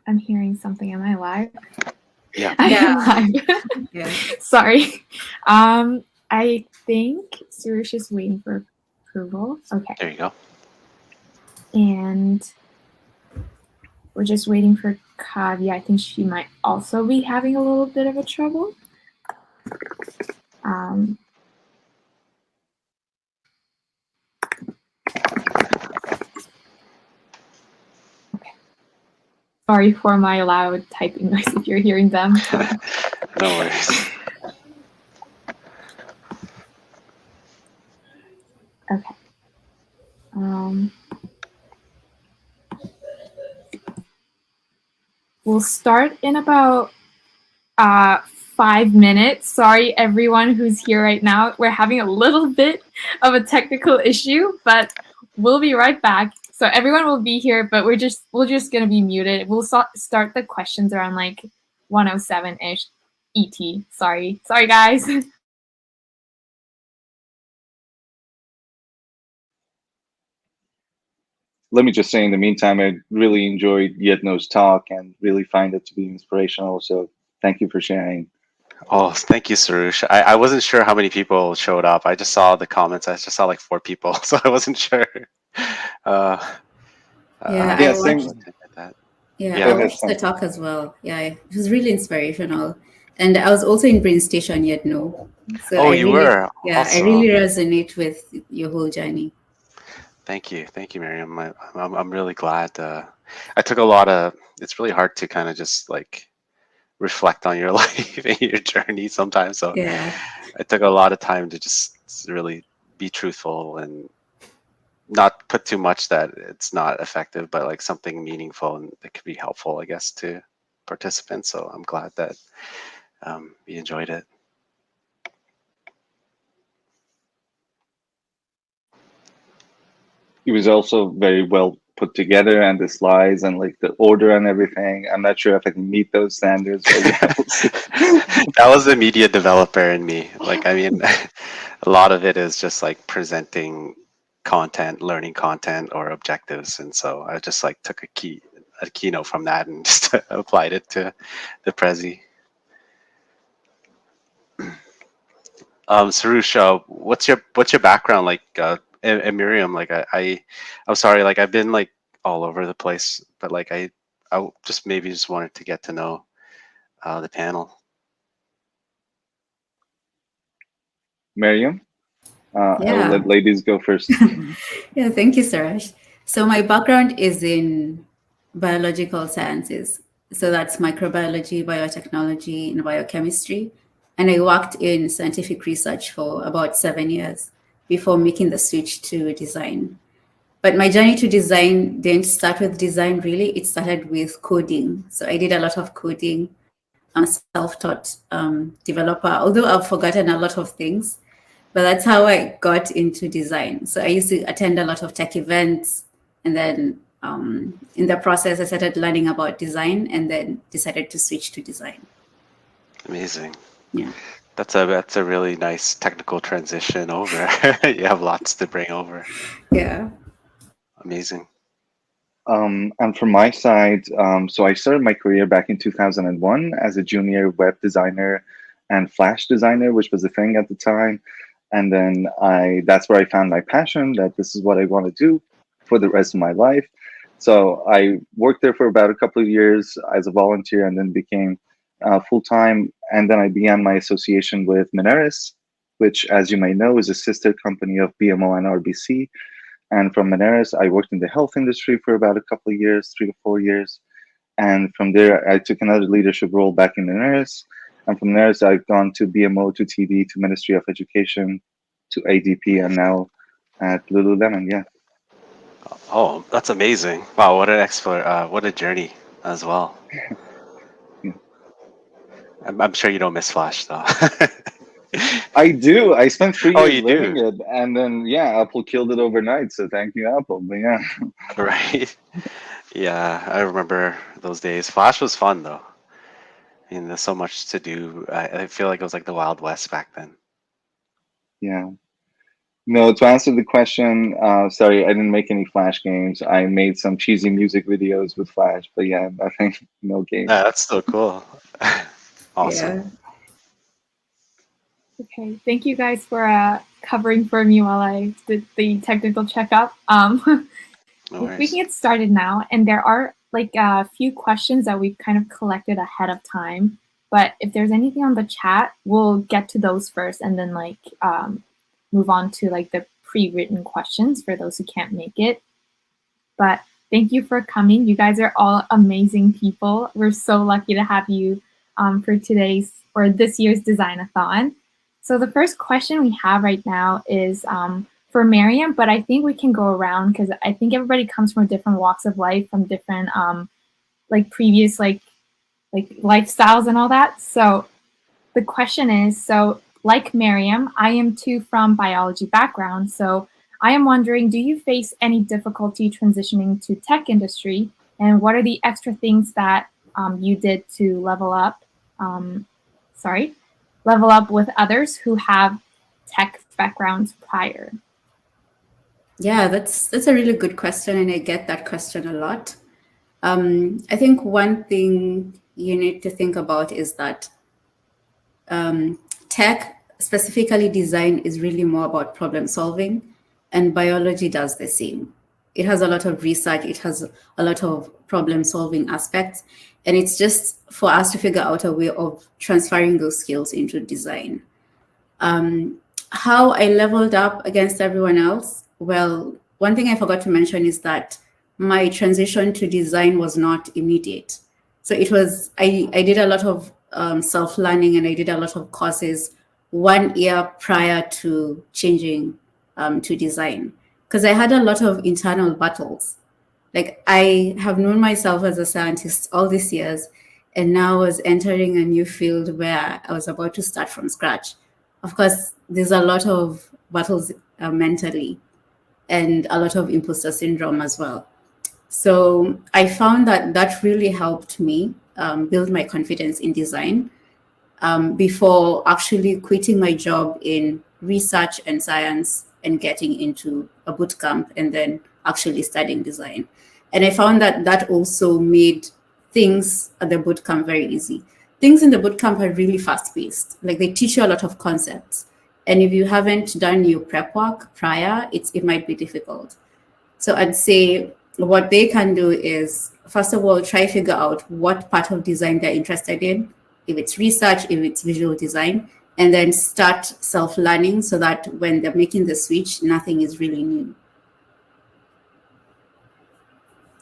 I'm hearing something. Am I live? Yeah. I Yeah. am live. Yeah. Sorry. I think Soroush is waiting for approval. Okay. There you go. And we're just waiting for Kavya. I think she might also be having a little bit of a trouble. Okay. Sorry for my loud typing noise if you're hearing them. No worries. Okay. We'll start in about 5 minutes. Sorry, everyone who's here right now. We're having a little bit of a technical issue, but we'll be right back. So everyone will be here, but we're just gonna be muted. We'll start the questions around like 107-ish ET. Sorry, guys. Let me just say, in the meantime, I really enjoyed Yedno's talk and really find it to be inspirational. So thank you for sharing. Oh, thank you, Soroush. I wasn't sure how many people showed up. I just saw the comments. I just saw like 4 people, so I wasn't sure. Yeah, Yeah, I same. watched. That. Yeah, Go I Yeah. ahead, watched the Sam. talk as well. Yeah, it was really inspirational, and I was also in Brain Station Yedno. So Oh, I you really, were yeah, I really awesome. resonate with your whole journey. Thank you, Miriam. I'm really glad. I took a lot of. It's really hard to kind of just like reflect on your life and your journey sometimes. So Yeah, I took a lot of time to just really be truthful and not put too much that it's not effective, but like something meaningful and that could be helpful, I guess, to participants. So I'm glad that you enjoyed it. It was also very well put together, and the slides and like the order and everything. I'm not sure if I can meet those standards, but yeah, we'll see. That was the media developer in me. Like, I mean, a lot of it is just like presenting content, learning content or objectives. And so I just like took a keynote from that and just applied it to the Prezi. Sarush, what's your background like? And Miriam, like I'm sorry, like I've been like all over the place, but like I just maybe just wanted to get to know the panel. Miriam, I will yeah, let ladies go first. yeah. Thank you, Sarash. So my background is in biological sciences. So that's microbiology, biotechnology, and biochemistry. And I worked in scientific research for about 7 years before making the switch to design. But my journey to design didn't start with design really. It started with coding. So I did a lot of coding. I'm a self-taught developer, although I've forgotten a lot of things. But that's how I got into design. So I used to attend a lot of tech events, and then in the process, I started learning about design, and then decided to switch to design. Amazing. Yeah. That's a really nice technical transition over. You have lots to bring over. Yeah. Amazing. And from my side, so I started my career back in 2001 as a junior web designer and Flash designer, which was a thing at the time. And then that's where I found my passion, that this is what I want to do for the rest of my life. So I worked there for about a couple of years as a volunteer, and then became full time. And then I began my association with Moneris, which, as you may know, is a sister company of BMO and RBC. And from Moneris, I worked in the health industry for about a couple of years, 3 to 4 years. And from there, I took another leadership role back in Moneris. And from Moneris, I've gone to BMO, to TD, to Ministry of Education, to ADP, and now at Lululemon. Yeah. Oh, that's amazing. Wow, what an explore, what a journey as well. Yeah. I'm sure you don't miss Flash though. I do. I spent three Oh, years you learning do, it. And then, yeah, Apple killed it overnight. So thank you, Apple. But yeah. right? Yeah, I remember those days. Flash was fun though. I mean, there's so much to do. I feel like it was like the Wild West back then. Yeah. No, to answer the question, sorry, I didn't make any Flash games. I made some cheesy music videos with Flash, but yeah, nothing, no games. Yeah, that's so cool. Awesome. Yeah. Okay, thank you guys for covering for me while I did the technical checkup. No We worries. can get started now, and there are like a few questions that we've kind of collected ahead of time. But if there's anything on the chat, we'll get to those first, and then like move on to like the pre-written questions for those who can't make it. But thank you for coming. You guys are all amazing people. We're so lucky to have you for today's or this year's Designathon. So the first question we have right now is for Maryam, but I think we can go around because I think everybody comes from different walks of life, from different like previous like lifestyles and all that. So the question is, so like Maryam, I am too from biology background. So I am wondering, do you face any difficulty transitioning to tech industry? And what are the extra things that you did to level up, level up with others who have tech backgrounds prior? Yeah, that's a really good question, and I get that question a lot. I think one thing you need to think about is that tech, specifically design, is really more about problem solving, and biology does the same. It has a lot of research, it has a lot of problem solving aspects, and it's just for us to figure out a way of transferring those skills into design. How I leveled up against everyone else? Well, one thing I forgot to mention is that my transition to design was not immediate. So it was, I did a lot of self-learning, and I did a lot of courses 1 year prior to changing to design, because I had a lot of internal battles. Like, I have known myself as a scientist all these years, and now I was entering a new field where I was about to start from scratch. Of course, there's a lot of battles mentally, and a lot of imposter syndrome as well. So I found that that really helped me build my confidence in design before actually quitting my job in research and science and getting into a boot camp and then actually studying design. And I found that that also made things at the boot camp very easy. Things in the boot camp are really fast paced. Like, they teach you a lot of concepts. And if you haven't done your prep work prior, it might be difficult. So I'd say what they can do is, first of all, try to figure out what part of design they're interested in, if it's research, if it's visual design, and then start self-learning so that when they're making the switch, nothing is really new.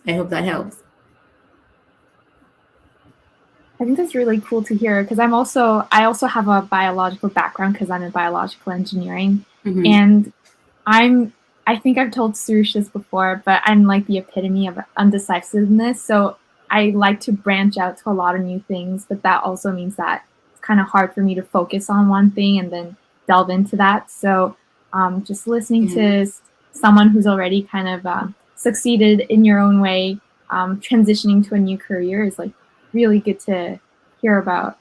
I hope that helps. I think that's really cool to hear because I also have a biological background because I'm in biological engineering, and I think I've told Soroush this before, but I'm like the epitome of undecisiveness. So I like to branch out to a lot of new things, but that also means that it's kind of hard for me to focus on one thing and then delve into that. So just listening to someone who's already kind of succeeded in your own way, transitioning to a new career is like really good to hear about.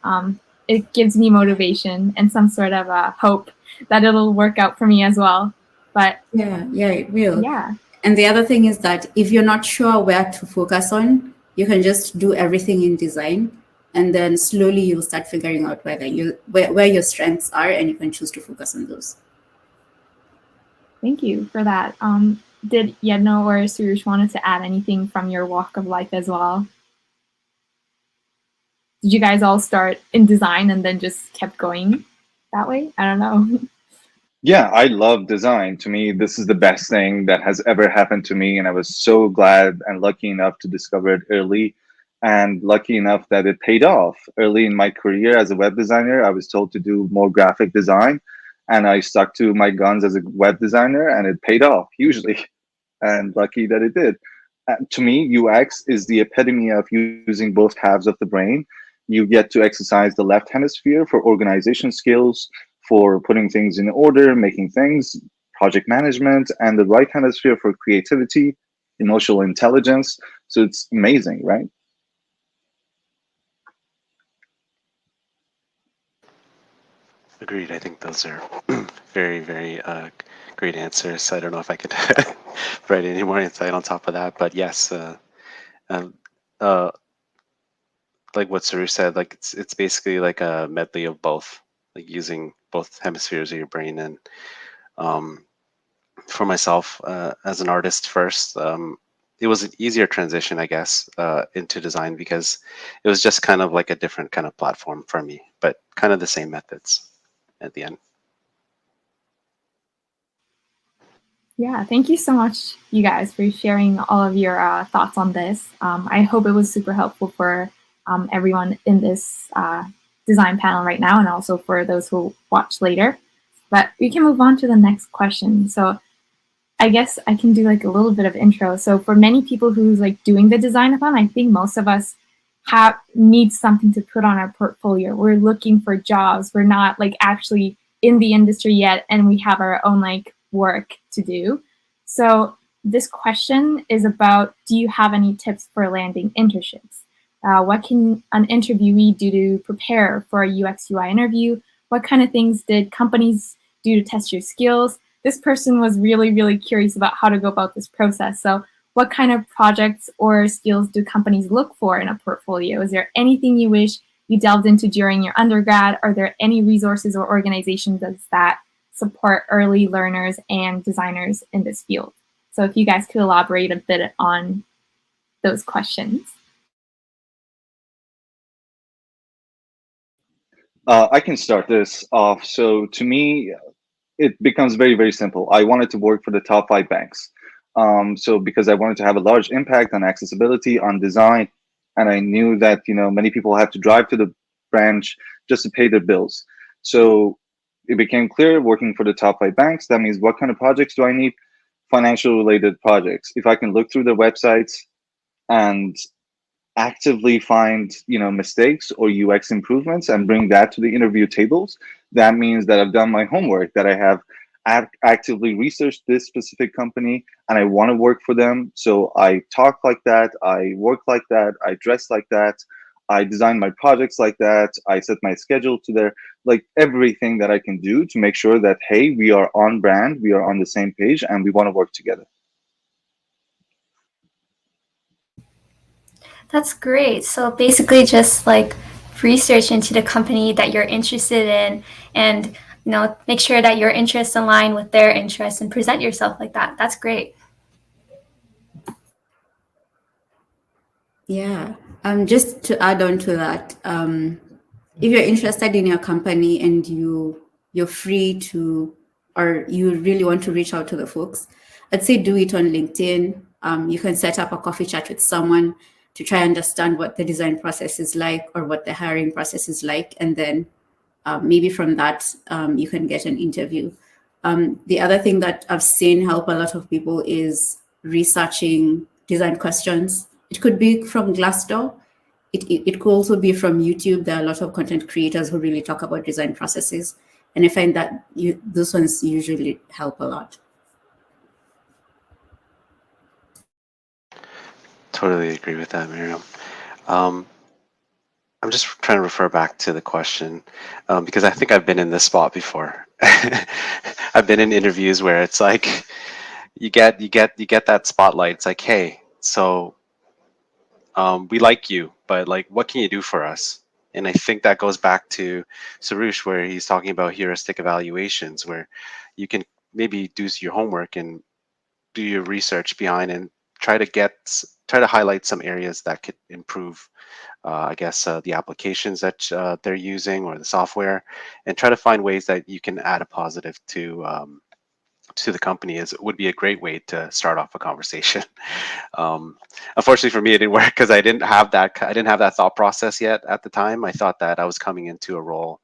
It gives me motivation and some sort of hope that it'll work out for me as well. But yeah, it will. Yeah. And the other thing is that if you're not sure where to focus on, you can just do everything in design, and then slowly you'll start figuring out where your strengths are, and you can choose to focus on those. Thank you for that. Did Yedno or Soroush wanted to add anything from your walk of life as well? Did you guys all start in design and then just kept going that way? I don't know. Yeah, I love design. To me, this is the best thing that has ever happened to me. And I was so glad and lucky enough to discover it early, and lucky enough that it paid off. Early in my career as a web designer, I was told to do more graphic design, and I stuck to my guns as a web designer, and it paid off hugely. And lucky that it did. To me, UX is the epitome of using both halves of the brain. You get to exercise the left hemisphere for organization skills, for putting things in order, making things, project management, and the right hemisphere for creativity, emotional intelligence. So it's amazing, right? Agreed. I think those are very, very great answers. I don't know if I could provide any more insight on top of that, but yes, um, like what Soroush said, like it's basically like a medley of both, like using both hemispheres of your brain. And for myself, as an artist first, it was an easier transition, I guess, into design because it was just kind of like a different kind of platform for me, but kind of the same methods at the end. Yeah, thank you so much, you guys, for sharing all of your thoughts on this. I hope it was super helpful for everyone in this design panel right now, and also for those who watch later. But we can move on to the next question. So I guess I can do like a little bit of intro. So for many people who's like doing the Designathon, I think most of us need something to put on our portfolio. We're looking for jobs. We're not like actually in the industry yet, and we have our own like work to do. So this question is about, do you have any tips for landing internships? What can an interviewee do to prepare for a UX UI interview? What kind of things did companies do to test your skills? This person was really, really curious about how to go about this process. So what kind of projects or skills do companies look for in a portfolio? Is there anything you wish you delved into during your undergrad? Are there any resources or organizations that support early learners and designers in this field? So if you guys could elaborate a bit on those questions. I can start this off. So to me, it becomes very, very simple. I wanted to work for the top 5 banks. So because I wanted to have a large impact on accessibility, on design, and I knew that many people have to drive to the branch just to pay their bills. So it became clear working for the top 5 banks. That means what kind of projects do I need? Financial related projects. If I can look through their websites and actively find mistakes or UX improvements and bring that to the interview tables, that means that I've done my homework, that I have actively researched this specific company and I want to work for them. So I talk like that, I work like that, I dress like that, I design my projects like that, I set my schedule to there, like everything that I can do to make sure that, hey, we are on brand, we are on the same page, and we want to work together. That's great. So basically just like research into the company that you're interested in and make sure that your interests align with their interests and present yourself like that. That's great. Yeah. Just to add on to that, if you're interested in your company and you're free to, or you really want to reach out to the folks, I'd say do it on LinkedIn. You can set up a coffee chat with someone to try and understand what the design process is like or what the hiring process is like. And then maybe from that, you can get an interview. The other thing that I've seen help a lot of people is researching design questions. It could be from Glassdoor. It could also be from YouTube. There are a lot of content creators who really talk about design processes. And I find that those ones usually help a lot. Totally agree with that, Maryam. I'm just trying to refer back to the question because I think I've been in this spot before. I've been in interviews where it's like you get that spotlight. It's like, hey, so we like you, but like, what can you do for us? And I think that goes back to Soroush, where he's talking about heuristic evaluations, where you can maybe do your homework and do your research behind and try to highlight some areas that could improve, I guess, the applications that they're using or the software, and try to find ways that you can add a positive to the company. Would be a great way to start off a conversation. Unfortunately for me, it didn't work because I didn't have that thought process yet at the time. I thought that I was coming into a role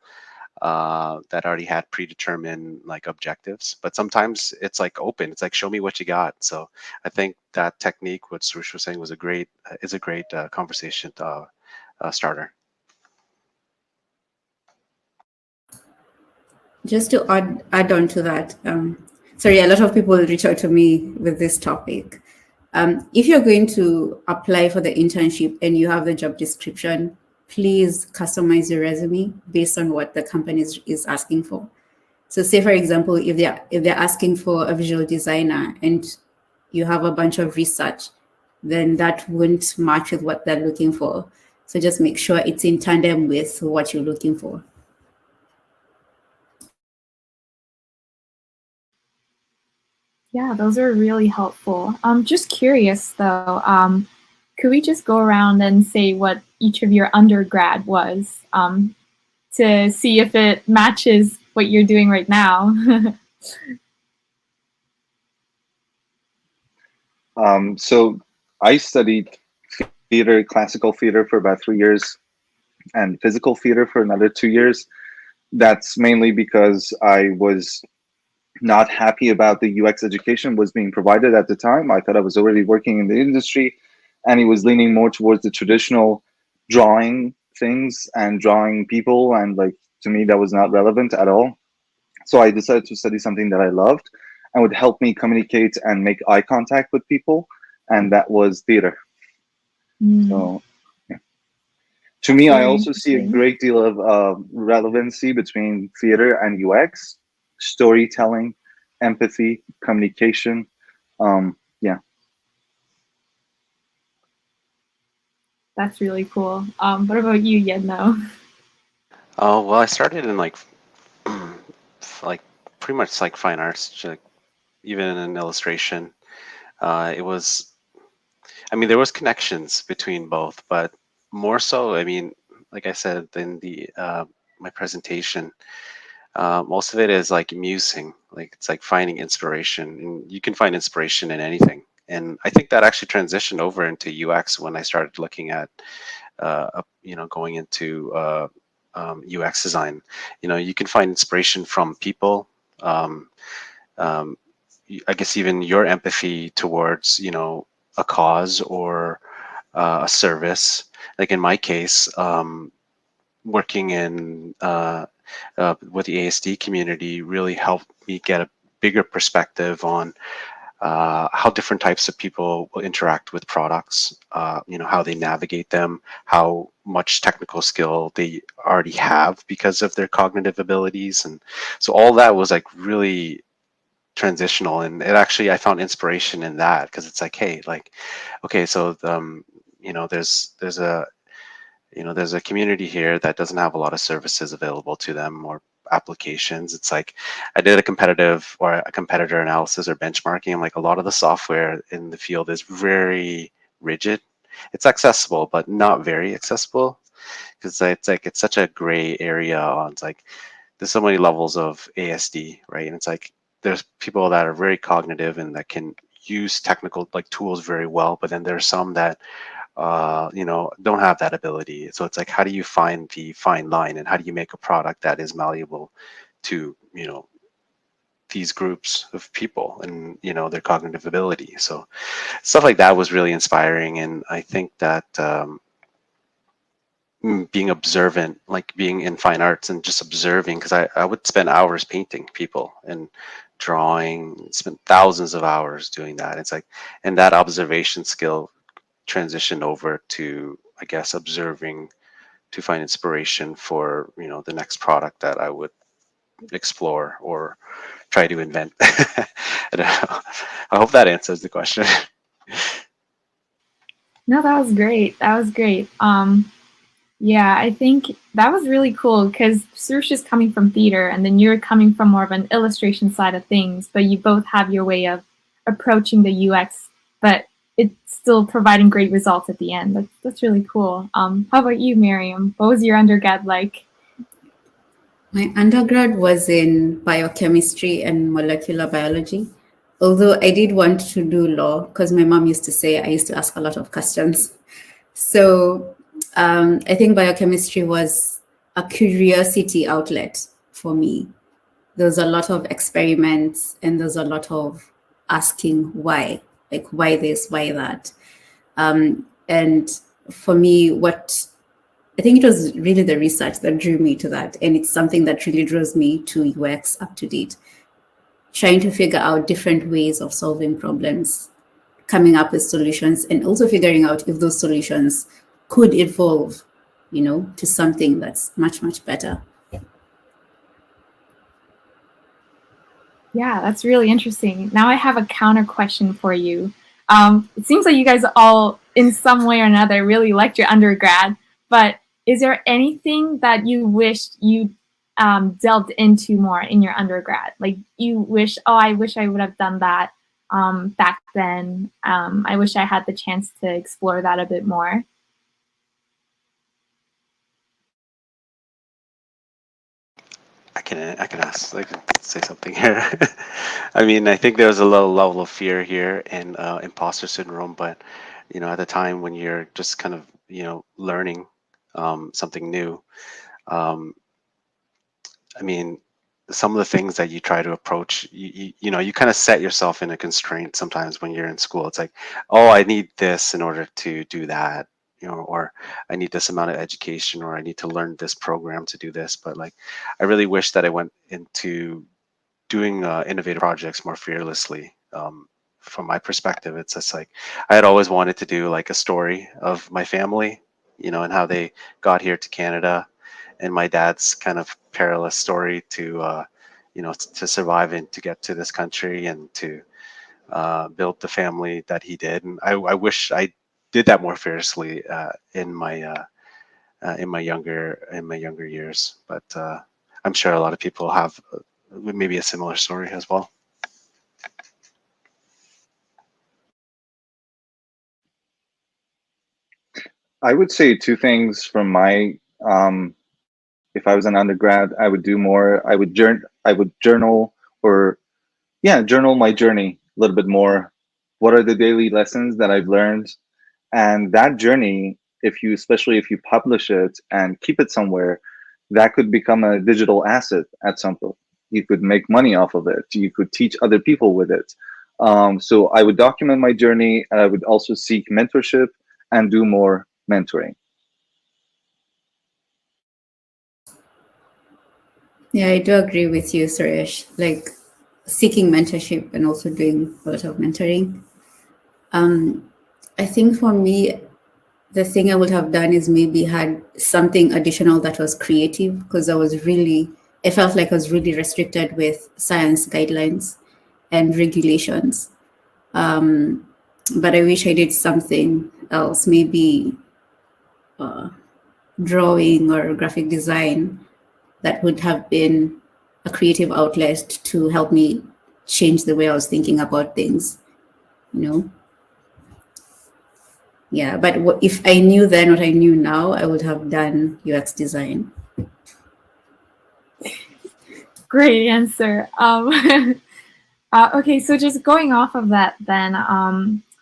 that already had predetermined like objectives, but sometimes it's like open. It's like, show me what you got. So I think that technique, what Soroush was saying, was a great conversation starter. Just to add on to that, sorry, a lot of people reach out to me with this topic. If you're going to apply for the internship and you have the job description, please customize your resume based on what the company is asking for. So say, for example, if they're asking for a visual designer and you have a bunch of research, then that won't match with what they're looking for. So just make sure it's in tandem with what you're looking for. Yeah, those are really helpful. Just curious though, could we just go around and say what each of your undergrad was to see if it matches what you're doing right now? So I studied theater, classical theater for about 3 years, and physical theater for another 2 years. That's mainly because I was not happy about the UX education was being provided at the time. I thought I was already working in the industry, and it was leaning more towards the traditional drawing things and drawing people, and like to me that was not relevant at all. So I decided to study something that I loved and would help me communicate and make eye contact with people, and that was theater. So yeah. To me, I also see a great deal of relevancy between theater and UX, storytelling, empathy, communication. Yeah. That's really cool. What about you, Yedno? Oh, well, I started in like pretty much like fine arts, like even in illustration. It was, I mean, there was connections between both, but more so, I mean, like I said in the my presentation, most of it is like musing, like it's like finding inspiration, and you can find inspiration in anything. And I think that actually transitioned over into UX when I started looking at, going into UX design. You can find inspiration from people. Um, I guess even your empathy towards, a cause or a service. Like in my case, working in with the ASD community really helped me get a bigger perspective on how different types of people will interact with products, how they navigate them, how much technical skill they already have because of their cognitive abilities. And so all that was like really transitional, and it actually, I found inspiration in that, because it's like, hey, like, okay, so there's a community here that doesn't have a lot of services available to them or applications. It's like I did a competitor analysis or benchmarking. I'm like, a lot of the software in the field is very rigid. It's accessible, but not very accessible, because it's such a gray area on, it's like there's so many levels of ASD, right? And it's like there's people that are very cognitive and that can use technical like tools very well, but then there's some that don't have that ability. So it's like, how do you find the fine line, and how do you make a product that is malleable to, these groups of people and, their cognitive ability? So stuff like that was really inspiring. And I think that being observant, like being in fine arts and just observing, because I would spend hours painting people and drawing, spend thousands of hours doing that. It's like, and that observation skill transition over to, I guess, observing to find inspiration for, the next product that I would explore or try to invent. I don't know. I hope that answers the question. No, that was great. That was great. Yeah, I think that was really cool because Soroush is coming from theater and then you're coming from more of an illustration side of things, but you both have your way of approaching the UX, but it's still providing great results at the end. That's really cool. How about you, Maryam? What was your undergrad like? My undergrad was in biochemistry and molecular biology, although I did want to do law because my mom used to say I used to ask a lot of questions. So I think biochemistry was a curiosity outlet for me. There's a lot of experiments and there's a lot of asking why, like why this, why that. And for me, I think it was really the research that drew me to that. And it's something that really draws me to UX up to date, trying to figure out different ways of solving problems, coming up with solutions, and also figuring out if those solutions could evolve, to something that's much, much better. Yeah, that's really interesting. Now I have a counter question for you. It seems like you guys all, in some way or another, really liked your undergrad, but is there anything that you wished you delved into more in your undergrad? Like you wish, oh, I wish I would have done that back then. I wish I had the chance to explore that a bit more. I can ask, I can say something here. I mean, I think there's a low level of fear here and imposter syndrome, but at the time when you're just kind of learning something new, um, I mean, some of the things that you try to approach, you kind of set yourself in a constraint sometimes when you're in school. It's like, oh, I need this in order to do that, or I need this amount of education, or I need to learn this program to do this. But like, I really wish that I went into doing innovative projects more fearlessly. From my perspective, it's just like I had always wanted to do like a story of my family, and how they got here to Canada, and my dad's kind of perilous story to to survive and to get to this country and to build the family that he did. And I wish I did that more fearlessly in my younger years. But I'm sure a lot of people have maybe a similar story as well. I would say two things from my if I was an undergrad, I would do more. I would journal or journal my journey a little bit more. What are the daily lessons that I've learned? And that journey, especially if you publish it and keep it somewhere, that could become a digital asset at some point. You could make money off of it. You could teach other people with it. So I would document my journey, and I would also seek mentorship and do more mentoring. Yeah, I do agree with you, Suresh. Like seeking mentorship and also doing a lot of mentoring. I think for me, the thing I would have done is maybe had something additional that was creative, because I felt like I was really restricted with science guidelines and regulations. But I wish I did something else, maybe drawing or graphic design, that would have been a creative outlet to help me change the way I was thinking about things, you know? Yeah, but if I knew then what I knew now, I would have done UX design. Great answer. Okay, so just going off of that then,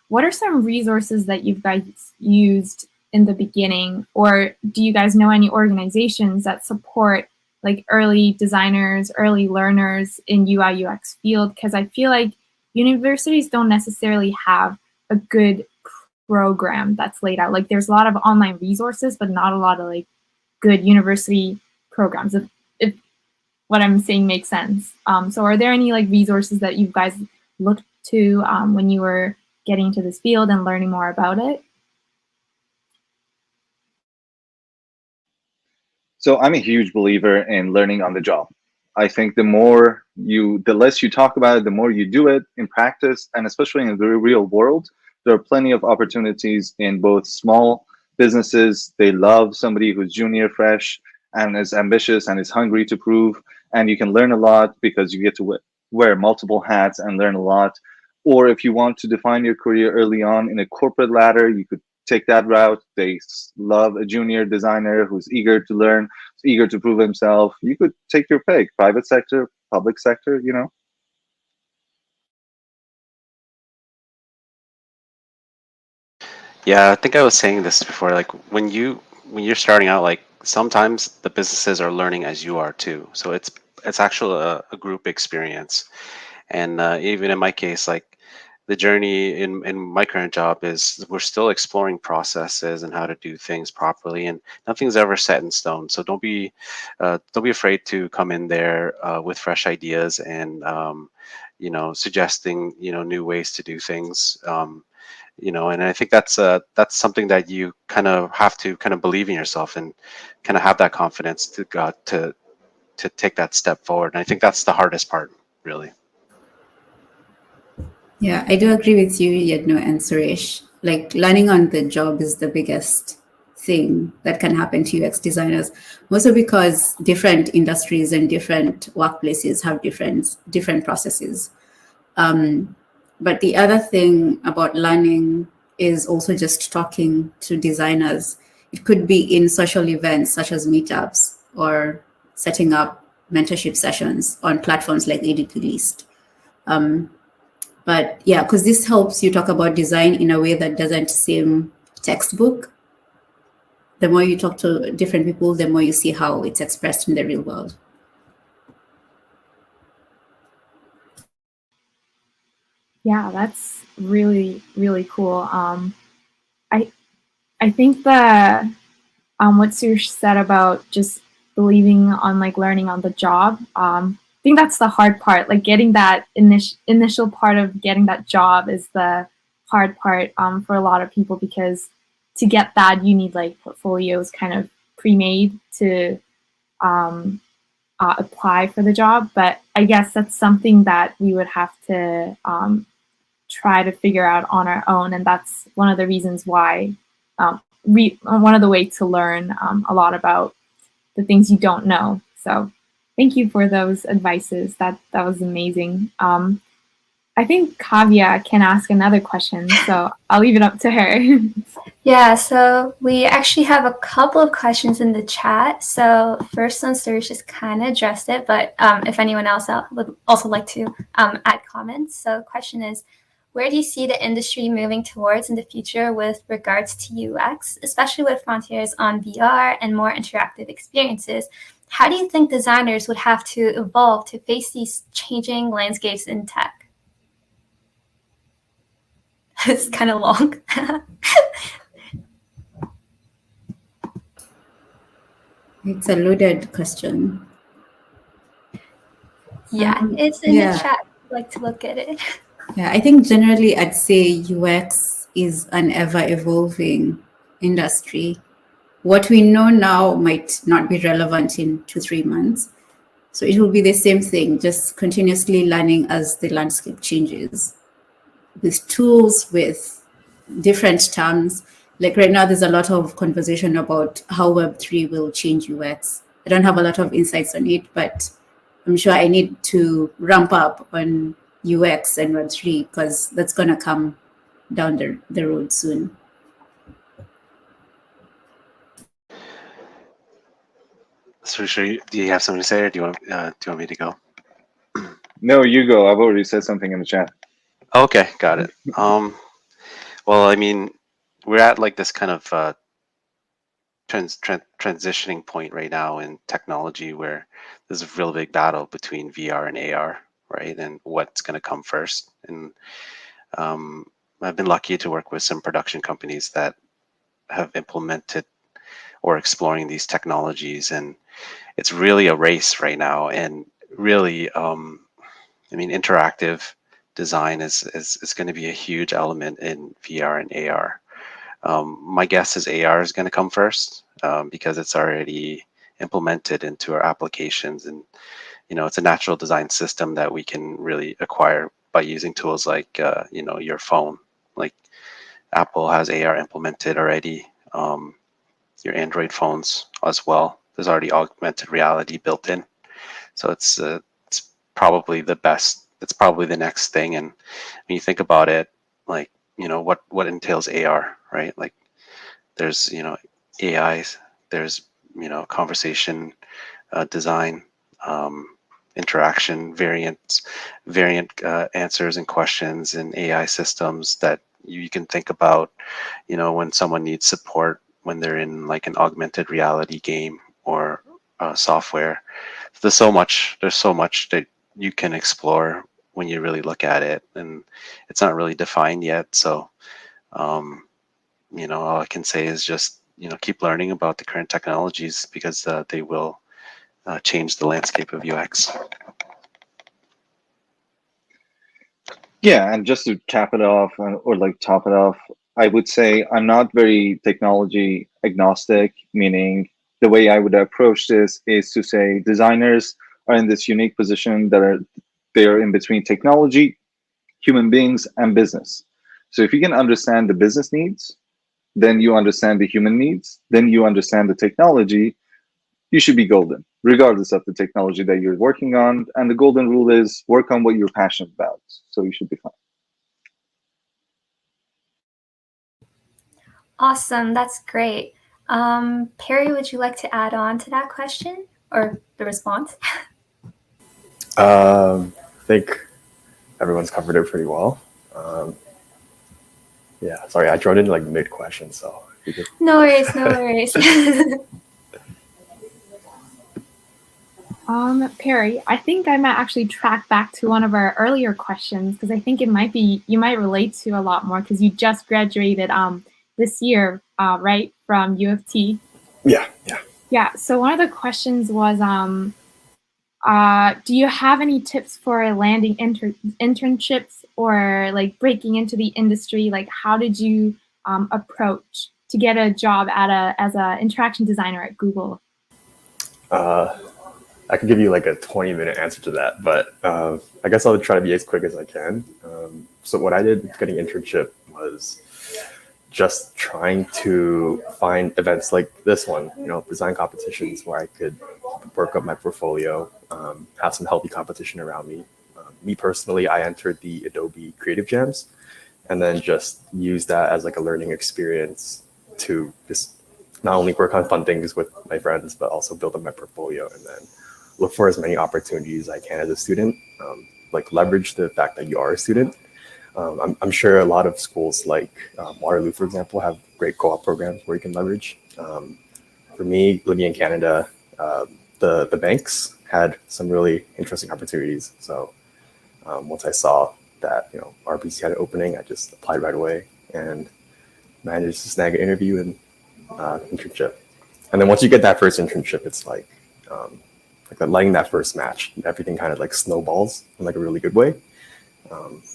what are some resources that you guys used in the beginning, or do you guys know any organizations that support like early designers, early learners in UI UX field? Because I feel like universities don't necessarily have a good program that's laid out. Like there's a lot of online resources, but not a lot of like good university programs. If what I'm saying makes sense. So are there any like resources that you guys looked to when you were getting into this field and learning more about it? So I'm a huge believer in learning on the job. I think the less you talk about it, the more you do it in practice, and especially in the real world, there are plenty of opportunities in both small businesses. They love somebody who's junior, fresh, and is ambitious and is hungry to prove. And you can learn a lot because you get to wear multiple hats and learn a lot. Or if you want to define your career early on in a corporate ladder, you could take that route. They love a junior designer who's eager to learn, eager to prove himself. You could take your pick, private sector, public sector. Yeah, I think I was saying this before. Like when you're starting out, like sometimes the businesses are learning as you are too. So it's actually a group experience. And even in my case, like the journey in my current job is we're still exploring processes and how to do things properly, and nothing's ever set in stone. So don't be afraid to come in there with fresh ideas and suggesting new ways to do things. And I think that's something that you kind of have to kind of believe in yourself and kind of have that confidence to take that step forward. And I think that's the hardest part, really. Yeah, I do agree with you, Yedno and Suresh. Like learning on the job is the biggest thing that can happen to UX designers. Also because different industries and different workplaces have different processes. But the other thing about learning is also just talking to designers. It could be in social events such as meetups or setting up mentorship sessions on platforms like List. But yeah, because this helps you talk about design in a way that doesn't seem textbook. The more you talk to different people, the more you see how it's expressed in the real world. Yeah, that's really, really cool. I think the what Sush said about just believing on like learning on the job. I think that's the hard part. Like getting that initial part of getting that job is the hard part for a lot of people, because to get that you need like portfolios kind of pre-made to apply for the job. But I guess that's something that we would have to try to figure out on our own, and that's one of the reasons why one of the ways to learn a lot about the things you don't know. So thank you for those advices. That was amazing. I think Kavya can ask another question, so I'll leave it up to her. Yeah, so we actually have a couple of questions in the chat. So first one, Suresh just kind of addressed it, but if anyone else would also like to add comments. So the question is, where do you see the industry moving towards in the future with regards to UX, especially with frontiers on VR and more interactive experiences? How do you think designers would have to evolve to face these changing landscapes in tech? It's kind of long. It's a loaded question. Yeah, it's in the chat. I'd like to look at it. Yeah, I think generally I'd say UX is an ever-evolving industry. What we know now might not be relevant in 2-3 months. So it will be the same thing, just continuously learning as the landscape changes, with tools, with different terms. Like right now, there's a lot of conversation about how Web3 will change UX. I don't have a lot of insights on it, but I'm sure I need to ramp up on UX and Web3 because that's going to come down the road soon. Soroush, do you have something to say, or do you want me to go? No, you go. I've already said something in the chat. Okay, got it. Well, I mean, we're at like this kind of transitioning point right now in technology where there's a real big battle between VR and AR, right? And what's going to come first. And I've been lucky to work with some production companies that have implemented or exploring these technologies, and it's really a race right now. And really, I mean, interactive design is going to be a huge element in VR and AR. My guess is AR is going to come first because it's already implemented into our applications, and it's a natural design system that we can really acquire by using tools like your phone. Like Apple has AR implemented already. Your Android phones as well. There's already augmented reality built in, so it's probably the best. It's probably the next thing. And when you think about it, like what entails AR, right? Like there's AI, there's conversation design, interaction, variant answers and questions, and AI systems that you can think about when someone needs support when they're in like an augmented reality game or software. There's so much that you can explore when you really look at it, and it's not really defined yet. So all I can say is just keep learning about the current technologies, because they will change the landscape of UX. Yeah, and just to cap it off or like top it off, I would say I'm not very technology agnostic, meaning the way I would approach this is to say designers are in this unique position that they're in between technology human beings and business. So if you can understand the business needs, then you understand the human needs, then you understand the technology, you should be golden, regardless of the technology that you're working on. And the golden rule is work on what you're passionate about. So you should be fine. Awesome. That's great. Perry, would you like to add on to that question or the response? I think everyone's covered it pretty well. Yeah, sorry, I joined in like mid-question, so. No worries, no worries. Perry, I think I might actually track back to one of our earlier questions because I think it might be, you might relate to a lot more because you just graduated this year, right, from U of T. Yeah. Yeah, so one of the questions was, do you have any tips for landing internships or like breaking into the industry? Like how did you approach to get a job as an interaction designer at Google? I could give you like a 20-minute answer to that, but I guess I'll try to be as quick as I can. So what I did getting an internship was just trying to find events like this one, design competitions where I could work up my portfolio, have some healthy competition around me. Me personally, I entered the Adobe Creative Jams and then just use that as like a learning experience to just not only work on fun things with my friends, but also build up my portfolio and then look for as many opportunities as I can as a student, like leverage the fact that you are a student. I'm sure a lot of schools like Waterloo, for example, have great co-op programs where you can leverage. For me, living in Canada, the banks had some really interesting opportunities. So once I saw that RBC had an opening, I just applied right away and managed to snag an interview and internship. And then once you get that first internship, it's like lighting that first match. Everything kind of like snowballs in like a really good way.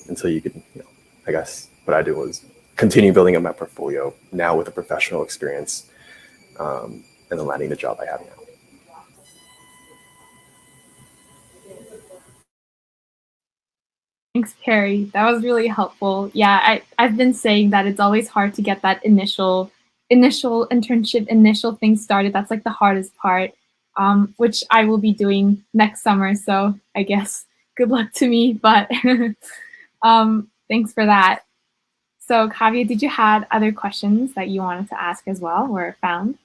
Until you can, I guess what I did was continue building up my portfolio now with a professional experience, and then landing the job I have now. Thanks, Perry. That was really helpful. Yeah, I've been saying that it's always hard to get that initial internship, initial thing started. That's like the hardest part, which I will be doing next summer. So I guess good luck to me, but thanks for that. So Kavya, did you have other questions that you wanted to ask as well or found?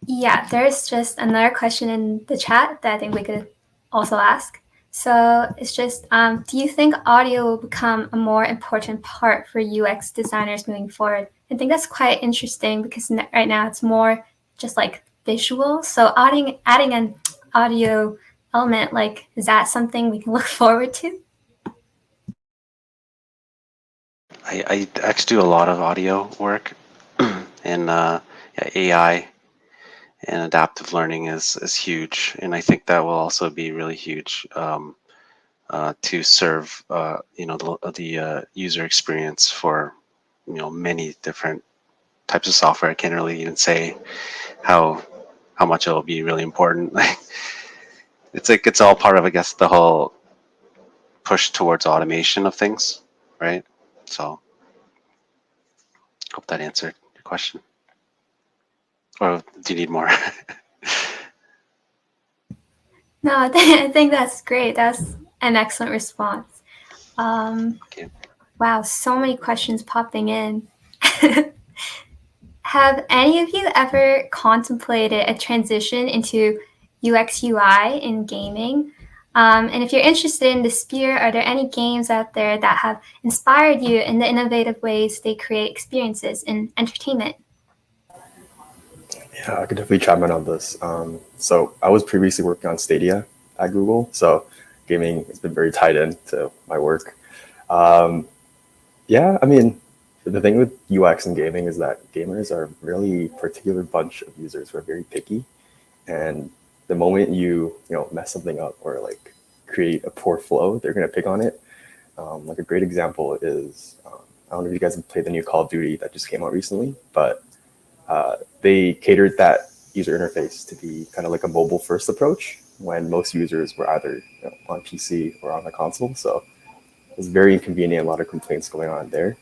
Yeah, there's just another question in the chat that I think we could also ask. So it's just, do you think audio will become a more important part for UX designers moving forward? I think that's quite interesting because right now it's more just like visual. So adding an audio element, like, is that something we can look forward to? I actually do a lot of audio work, and AI and adaptive learning is huge, and I think that will also be really huge to serve the user experience for many different types of software. I can't really even say how much it'll be really important. It's all part of, I guess, the whole push towards automation of things, right? So hope that answered your question. Or do you need more? No, I think that's great. That's an excellent response. Okay. Wow, so many questions popping in. Have any of you ever contemplated a transition into UX UI in gaming? And if you're interested in the sphere, are there any games out there that have inspired you in the innovative ways they create experiences in entertainment? Yeah, I could definitely chime in on this. So I was previously working on Stadia at Google, so gaming has been very tied into my work. Yeah, I mean, the thing with UX and gaming is that gamers are a really particular bunch of users who are very picky, and the moment you mess something up or like create a poor flow, they're gonna pick on it. Like a great example is I don't know if you guys have played the new Call of Duty that just came out recently, but they catered that user interface to be kind of like a mobile first approach when most users were either on PC or on the console. So it's very inconvenient, a lot of complaints going on there.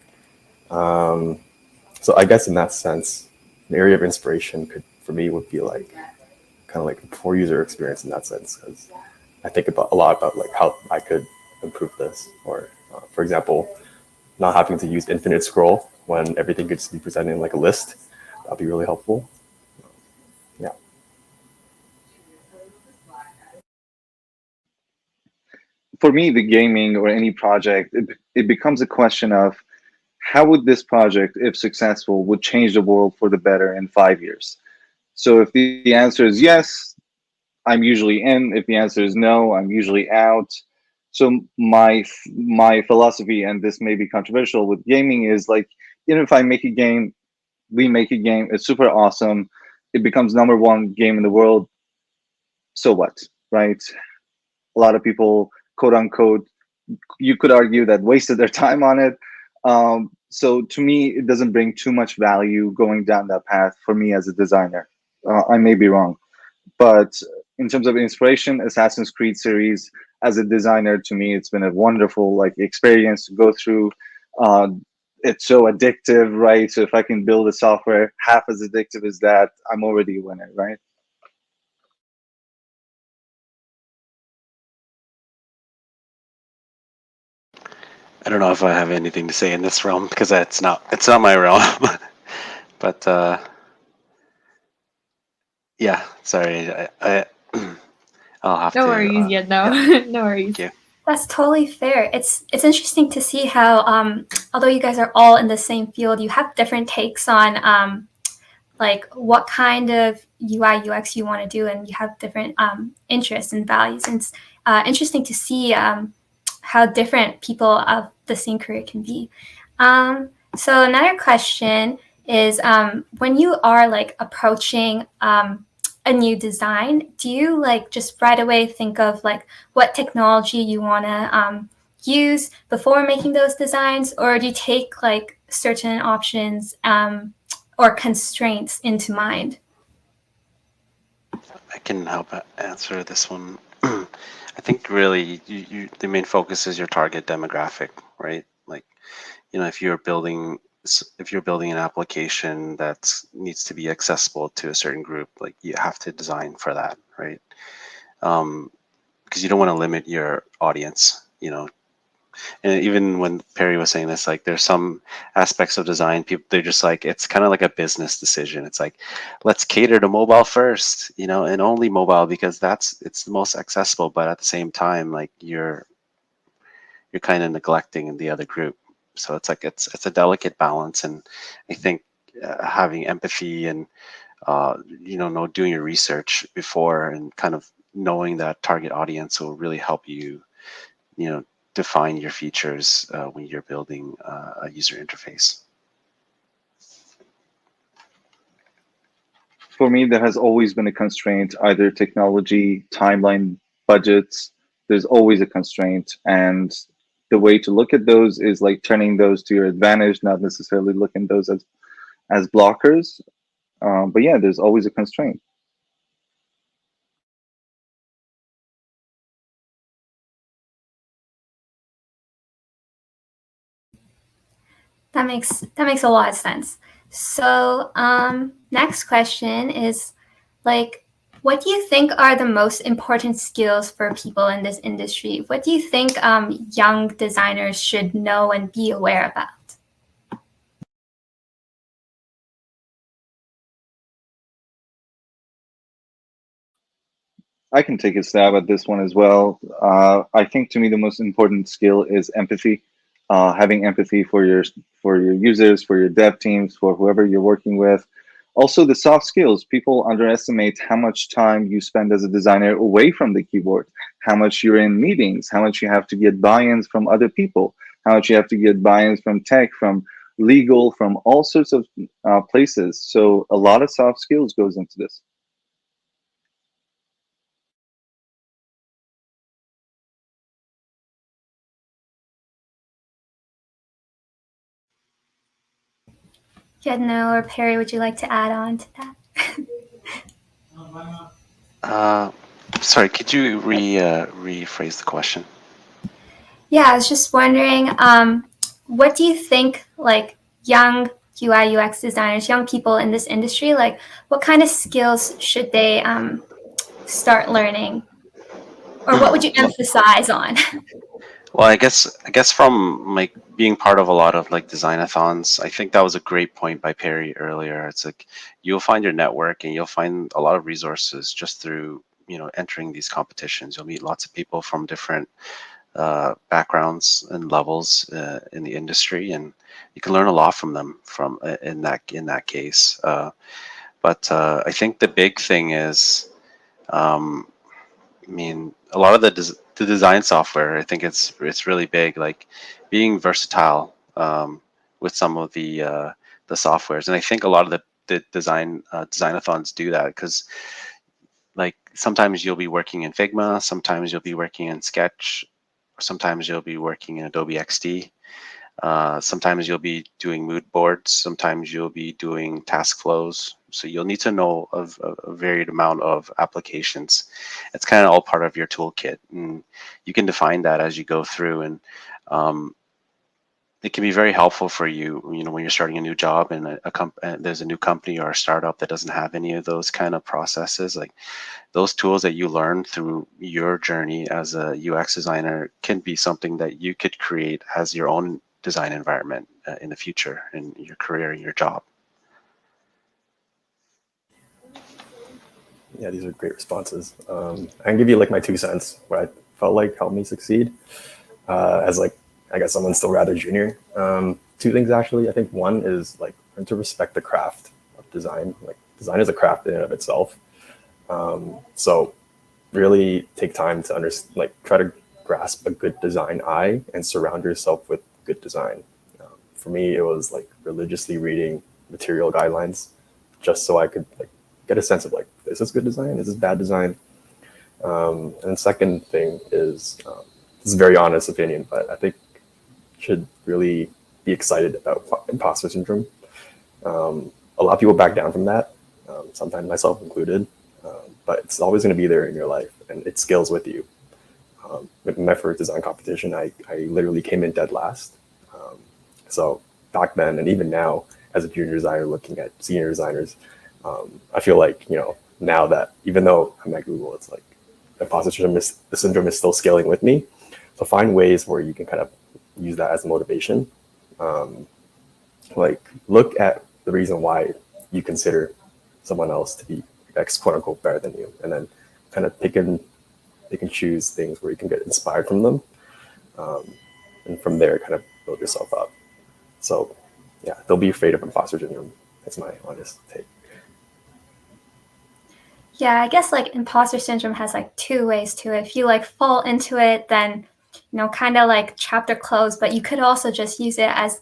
So I guess in that sense, an area of inspiration for me would be like kind of like a poor user experience in that sense, because I think a lot about like how I could improve this, or for example, not having to use infinite scroll when everything could just be presented in like a list. That'd be really helpful. Yeah. For me, the gaming or any project, it becomes a question of how would this project, if successful, would change the world for the better in 5 years? So if the answer is yes, I'm usually in. If the answer is no, I'm usually out. So my philosophy, and this may be controversial with gaming, is like, even if I make a game, we make a game, it's super awesome, it becomes #1 game in the world, so what, right? A lot of people, quote unquote, you could argue that wasted their time on it. So to me, it doesn't bring too much value going down that path for me as a designer. I may be wrong, but in terms of inspiration, Assassin's Creed series, as a designer, to me, it's been a wonderful like experience to go through. It's so addictive, right? So if I can build a software half as addictive as that, I'm already a winner, right? I don't know if I have anything to say in this realm because it's not my realm. But yeah, sorry, I'll have to. No worries, Yedno. No worries. Thank you. That's totally fair. It's interesting to see how, although you guys are all in the same field, you have different takes on like what kind of UI UX you want to do, and you have different interests and values. And it's interesting to see how different people of the same career can be. So another question is, when you are like approaching a new design, do you like just right away think of like what technology you want to use before making those designs, or do you take like certain options or constraints into mind? I can help answer this one. I think really the main focus is your target demographic, right? Like, if you're building an application that needs to be accessible to a certain group, like you have to design for that, right? Because you don't want to limit your audience, And even when Perry was saying this, like there's some aspects of design, they're just like, it's kind of like a business decision. It's like, let's cater to mobile first, and only mobile because it's the most accessible. But at the same time, like you're kind of neglecting the other group. So it's like it's a delicate balance, and I think having empathy and doing your research before and kind of knowing that target audience will really help you, define your features when you're building a user interface. For me, there has always been a constraint, either technology, timeline, budgets. There's always a constraint. And the way to look at those is like turning those to your advantage, not necessarily looking at those as blockers. But yeah, there's always a constraint. That makes a lot of sense. So next question is like, what do you think are the most important skills for people in this industry? What do you think young designers should know and be aware about? I can take a stab at this one as well. I think to me the most important skill is empathy. Having empathy for your users, for your dev teams, for whoever you're working with. Also the soft skills. People underestimate how much time you spend as a designer away from the keyboard, how much you're in meetings, how much you have to get buy-ins from other people, how much you have to get buy-ins from tech, from legal, from all sorts of places. So a lot of soft skills goes into this. Yedno or Perry, would you like to add on to that? Sorry, could you rephrase the question? Yeah, I was just wondering, what do you think, like, young UI UX designers, young people in this industry, like, what kind of skills should they start learning, or what would you emphasize on? Well, I guess from like being part of a lot of like designathons, I think that was a great point by Perry earlier. It's like you'll find your network and you'll find a lot of resources just through entering these competitions. You'll meet lots of people from different backgrounds and levels in the industry, and you can learn a lot from them from in that case. But I think the big thing is, um, I mean, a lot of the design software. I think it's really big, like being versatile with some of the softwares, and I think a lot of the designathons do that because like sometimes you'll be working in Figma, sometimes you'll be working in Sketch, or sometimes you'll be working in Adobe XD. Sometimes you'll be doing mood boards. Sometimes you'll be doing task flows. So you'll need to know a varied amount of applications. It's kind of all part of your toolkit, and you can define that as you go through. And um, it can be very helpful for you, when you're starting a new job and there's a new company or a startup that doesn't have any of those kind of processes. Like those tools that you learn through your journey as a UX designer can be something that you could create as your own design environment in the future in your career and your job. Yeah, these are great responses. I can give you like my 2 cents, what I felt like helped me succeed as like, I guess someone still rather junior. 2 things actually. I think one is like learn to respect the craft of design. Like design is a craft in and of itself. So really take time to try to grasp a good design eye and surround yourself with good design. For me, it was like religiously reading material guidelines just so I could like get a sense of like, is this good design? Is this bad design? And the second thing is, this is a very honest opinion, but I think should really be excited about imposter syndrome. A lot of people back down from that, sometimes myself included, but it's always going to be there in your life and it scales with you. With my first design competition, I literally came in dead last. So back then, and even now, as a junior designer looking at senior designers, I feel like, now that even though I'm at Google, it's like imposter syndrome is still scaling with me. So find ways where you can kind of use that as motivation. Like look at the reason why you consider someone else to be quote unquote better than you, and then kind of pick and choose things where you can get inspired from them, and from there kind of build yourself up. So yeah, don't be afraid of imposter syndrome. That's my honest take. Yeah, I guess like imposter syndrome has like 2 ways to it. If you like fall into it, then kind of like chapter closed, but you could also just use it as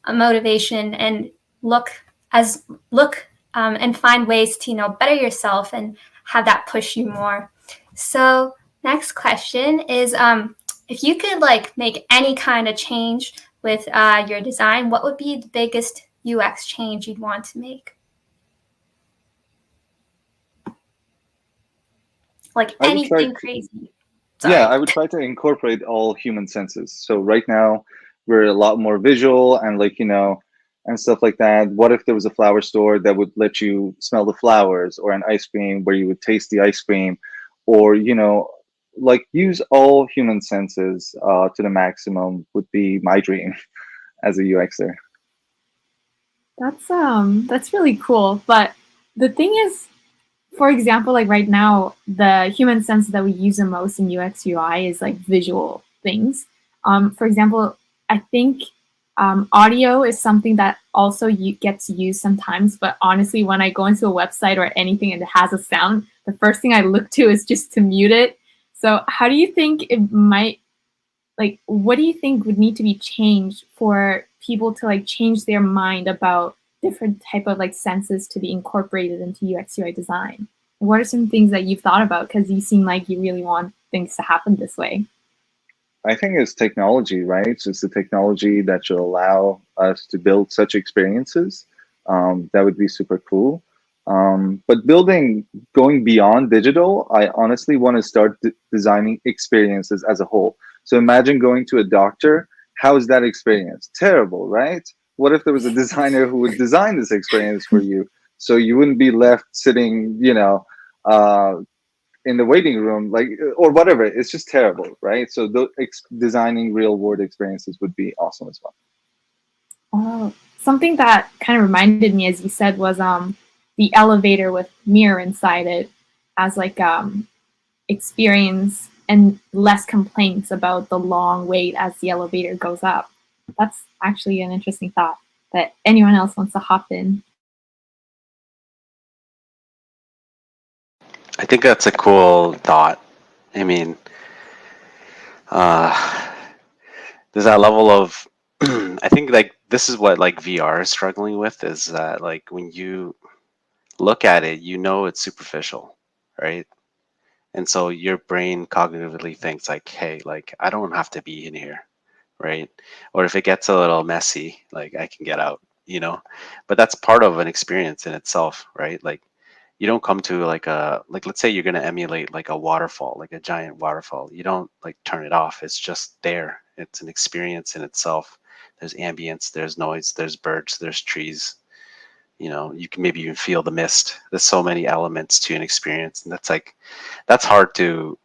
a motivation and look and find ways to better yourself and have that push you more. So next question is, if you could like make any kind of change with your design, what would be the biggest UX change you'd want to make? Like anything crazy. Sorry. Yeah, I would try to incorporate all human senses. So right now we're a lot more visual and and stuff like that. What if there was a flower store that would let you smell the flowers, or an ice cream where you would taste the ice cream, or like use all human senses to the maximum would be my dream as a UXer. That's really cool. But the thing is, for example, like right now, the human sense that we use the most in UX UI is like visual things. For example, I think audio is something that also gets used sometimes. But honestly, when I go into a website or anything and it has a sound, the first thing I look to is just to mute it. So how do you think it might, like, what do you think would need to be changed for people to like change their mind about different type of like senses to be incorporated into UX UI design? What are some things that you've thought about? Because you seem like you really want things to happen this way. I think it's technology, right? It's just the technology that should allow us to build such experiences. That would be super cool. But going beyond digital, I honestly want to start designing experiences as a whole. So imagine going to a doctor. How is that experience? Terrible, right? What if there was a designer who would design this experience for you, so you wouldn't be left sitting, in the waiting room, like, or whatever. It's just terrible, right? So designing real world experiences would be awesome as well. Oh, something that kind of reminded me, as you said, was the elevator with mirror inside it, as like experience and less complaints about the long wait as the elevator goes up. That's actually an interesting thought that anyone else wants to hop in. I think that's a cool thought. I mean, there's that level of I think like this is what like VR is struggling with, is that like when you look at it, you know it's superficial, right? And so your brain cognitively thinks like, hey, like I don't have to be in here, right? Or if it gets a little messy, like I can get out, you know? But that's part of an experience in itself, right? Like you don't come to like let's say you're going to emulate like a waterfall, like a giant waterfall. You don't like turn it off. It's just there. It's an experience in itself. There's ambience, there's noise, there's birds, there's trees. You know, you can maybe even feel the mist. There's so many elements to an experience, and that's hard to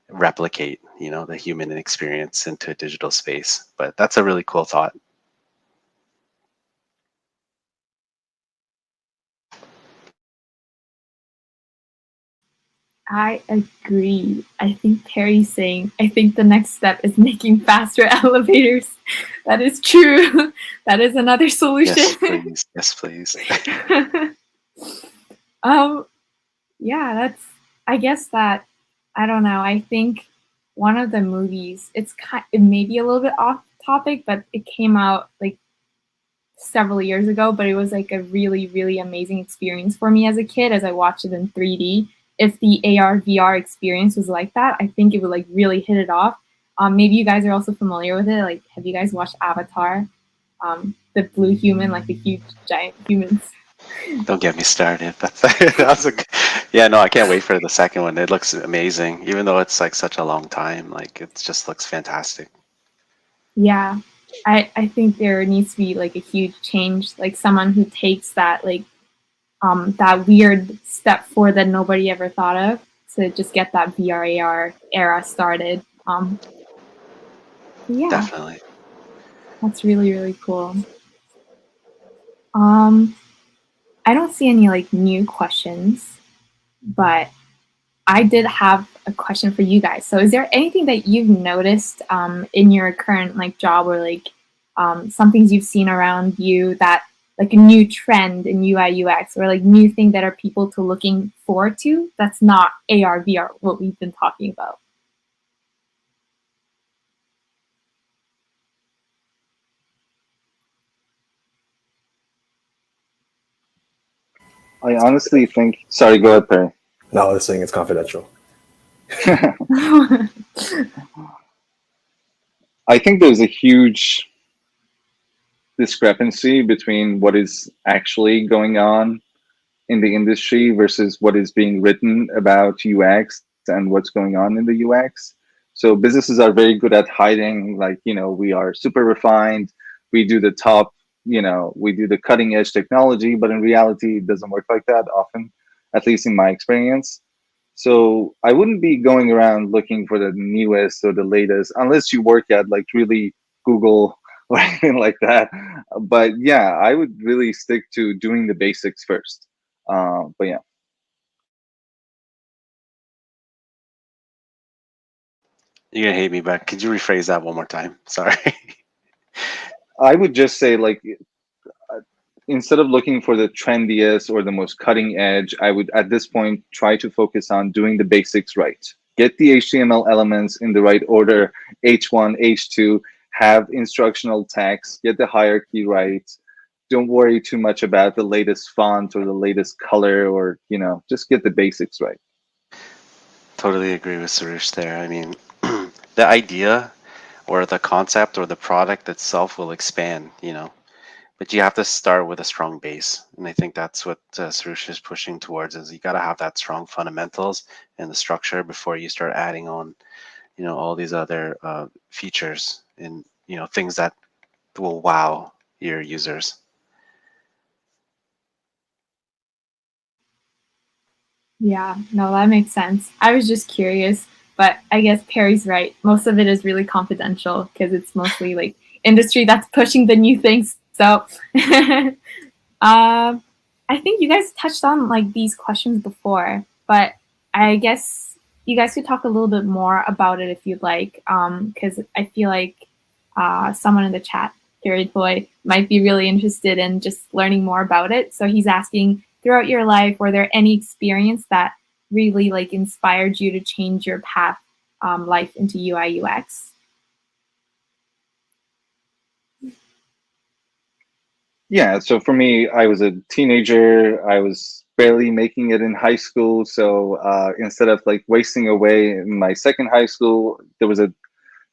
replicate, you know, the human experience into a digital space. But that's a really cool thought. I agree. I think Perry's saying, I think the next step is making faster elevators. That is true. That is another solution. Yes, please. Yes, please. Yeah, I guess that, I don't know. I think one of the movies, it may be a little bit off topic, but it came out like several years ago, but it was like a really, really amazing experience for me as a kid as I watched it in 3D. If the AR VR experience was like that, I think it would like really hit it off. Maybe you guys are also familiar with it. Like, have you guys watched Avatar? The blue human, like the huge giant humans. Don't get me started. Yeah, no, I can't wait for the second one. It looks amazing, even though it's like such a long time. Like it just looks fantastic. Yeah, I think there needs to be like a huge change, like someone who takes that like that weird step forward that nobody ever thought of to just get that VR AR era started. Yeah, Definitely. that's really, really cool. I don't see any like new questions, but I did have a question for you guys. So is there anything that you've noticed in your current like job, or like some things you've seen around you that like a new trend in UI UX, or like new thing that are people to looking forward to that's not AR VR, what we've been talking about? I honestly think. Sorry, go ahead, Perry. No, this thing is confidential. I think there's a huge discrepancy between what is actually going on in the industry versus what is being written about UX and what's going on in the UX. So businesses are very good at hiding, like, we are super refined, we do the top, we do the cutting edge technology, but in reality, it doesn't work like that often, at least in my experience. So I wouldn't be going around looking for the newest or the latest unless you work at like really Google or anything like that. But yeah, I would really stick to doing the basics first. But yeah, You're gonna hate me, but could you rephrase that one more time? Sorry. I would just say like instead of looking for the trendiest or the most cutting edge, I would at this point try to focus on doing the basics right. Get the HTML elements in the right order, H1, H2, have instructional text, get the hierarchy right. Don't worry too much about the latest font or the latest color, or, just get the basics right. Totally agree with Soroush there. I mean, the idea or the concept or the product itself will expand, but you have to start with a strong base. And I think that's what Soroush is pushing towards, is you got to have that strong fundamentals and the structure before you start adding on all these other features and, things that will wow your users. Yeah, no, that makes sense. I was just curious, but I guess Perry's right. Most of it is really confidential because it's mostly like industry that's pushing the new things. So I think you guys touched on like these questions before, but I guess you guys could talk a little bit more about it if you'd like, because I feel like someone in the chat, Gary Toy, might be really interested in just learning more about it. So he's asking, throughout your life, were there any experience that really like inspired you to change your path life into UI UX? Yeah, so for me, I was a teenager. I was barely making it in high school. So instead of like wasting away in my second high school, there was a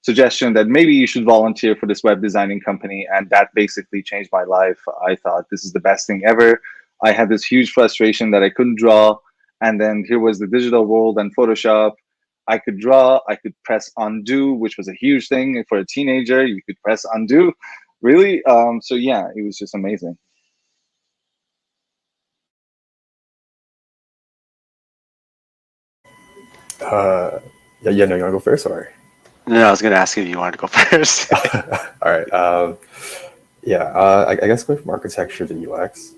suggestion that maybe you should volunteer for this web designing company. And that basically changed my life. I thought this is the best thing ever. I had this huge frustration that I couldn't draw. And then here was the digital world and Photoshop. I could draw, I could press undo, which was a huge thing for a teenager. You could press undo. Really? So yeah, it was just amazing. Yeah, no, you want to go first, or? No, I was going to ask you if you wanted to go first. All right. Yeah, I guess going from architecture to UX,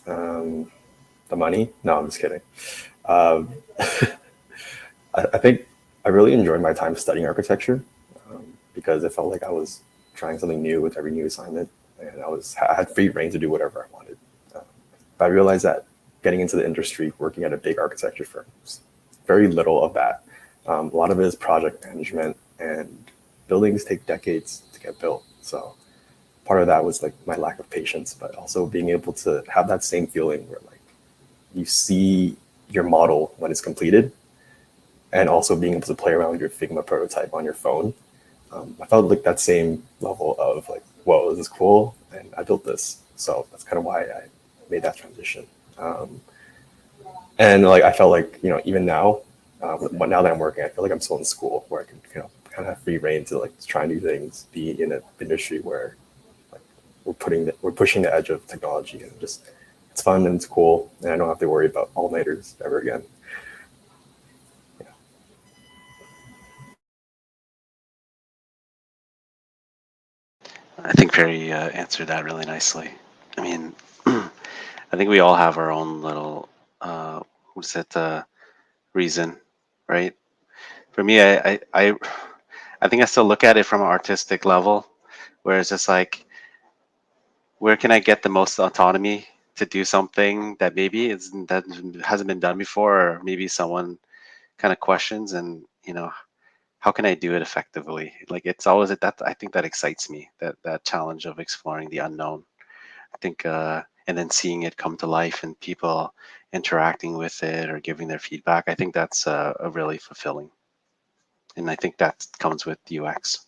the money. No, I'm just kidding. Um, I think I really enjoyed my time studying architecture because it felt like I was trying something new with every new assignment, and I had free reign to do whatever I wanted. But I realized that getting into the industry, working at a big architecture firm, very little of that. A lot of it is project management, and buildings take decades to get built. So part of that was like my lack of patience, but also being able to have that same feeling where like you see your model when it's completed, and also being able to play around with your Figma prototype on your phone. I felt like that same level of like, whoa, this is cool, and I built this. So that's kind of why I made that transition. And like I felt like, even now, now that I'm working, I feel like I'm still in school where I can, kind of have free reign to like try new things, be in an industry where like we're pushing the edge of technology, and just it's fun and it's cool, and I don't have to worry about all-nighters ever again. I think Perry answered that really nicely. I mean, I think we all have our own little, reason, right? For me, I think I still look at it from an artistic level, where it's just like, where can I get the most autonomy to do something that maybe that hasn't been done before, or maybe someone kind of questions, and how can I do it effectively? Like it's always that I think that excites me, that challenge of exploring the unknown. I think, and then seeing it come to life and people interacting with it or giving their feedback. I think that's a really fulfilling, and I think that comes with UX.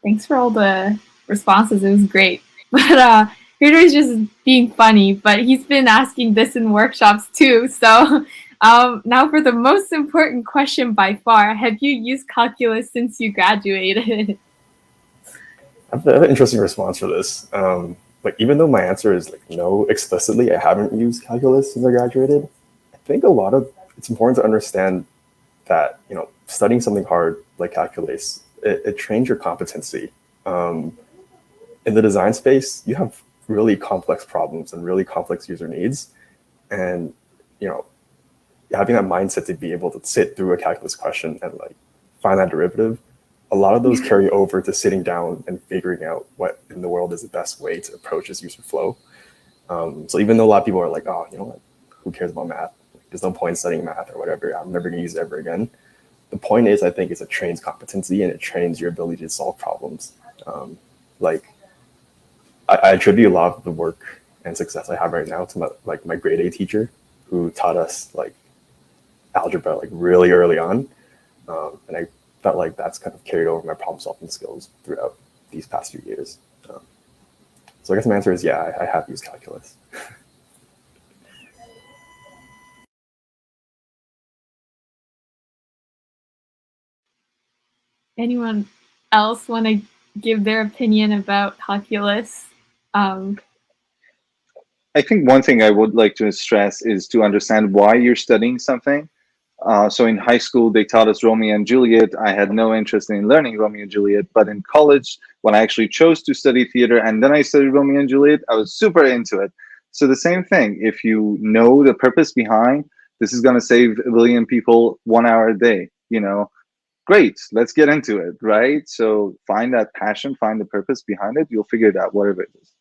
Thanks for all the responses. It was great. But Peter's just being funny, but he's been asking this in workshops too. So now for the most important question by far, have you used calculus since you graduated? I have an interesting response for this. Like even though my answer is like no, explicitly, I haven't used calculus since I graduated. I think it's important to understand that studying something hard like calculus, it trains your competency. In the design space, you have really complex problems and really complex user needs, and having that mindset to be able to sit through a calculus question and like find that derivative, a lot of those carry over to sitting down and figuring out what in the world is the best way to approach this user flow. So even though a lot of people are like, oh, what, who cares about math? There's no point in studying math or whatever. I'm never going to use it ever again. The point is, I think, it trains competency and it trains your ability to solve problems. Like I attribute a lot of the work and success I have right now to my grade A teacher, who taught us like algebra like really early on, and I felt like that's kind of carried over my problem solving skills throughout these past few years. So I guess my answer is yeah, I have used calculus. anyone else want to give their opinion about calculus? I think one thing I would like to stress is to understand why you're studying something. So in high school, they taught us Romeo and Juliet. I had no interest in learning Romeo and Juliet, but in college, when I actually chose to study theater and then I studied Romeo and Juliet, I was super into it. So the same thing, if you know the purpose behind, this is going to save a billion people 1 hour a day, great, let's get into it, right? So find that passion, find the purpose behind it, you'll figure it out, whatever it is.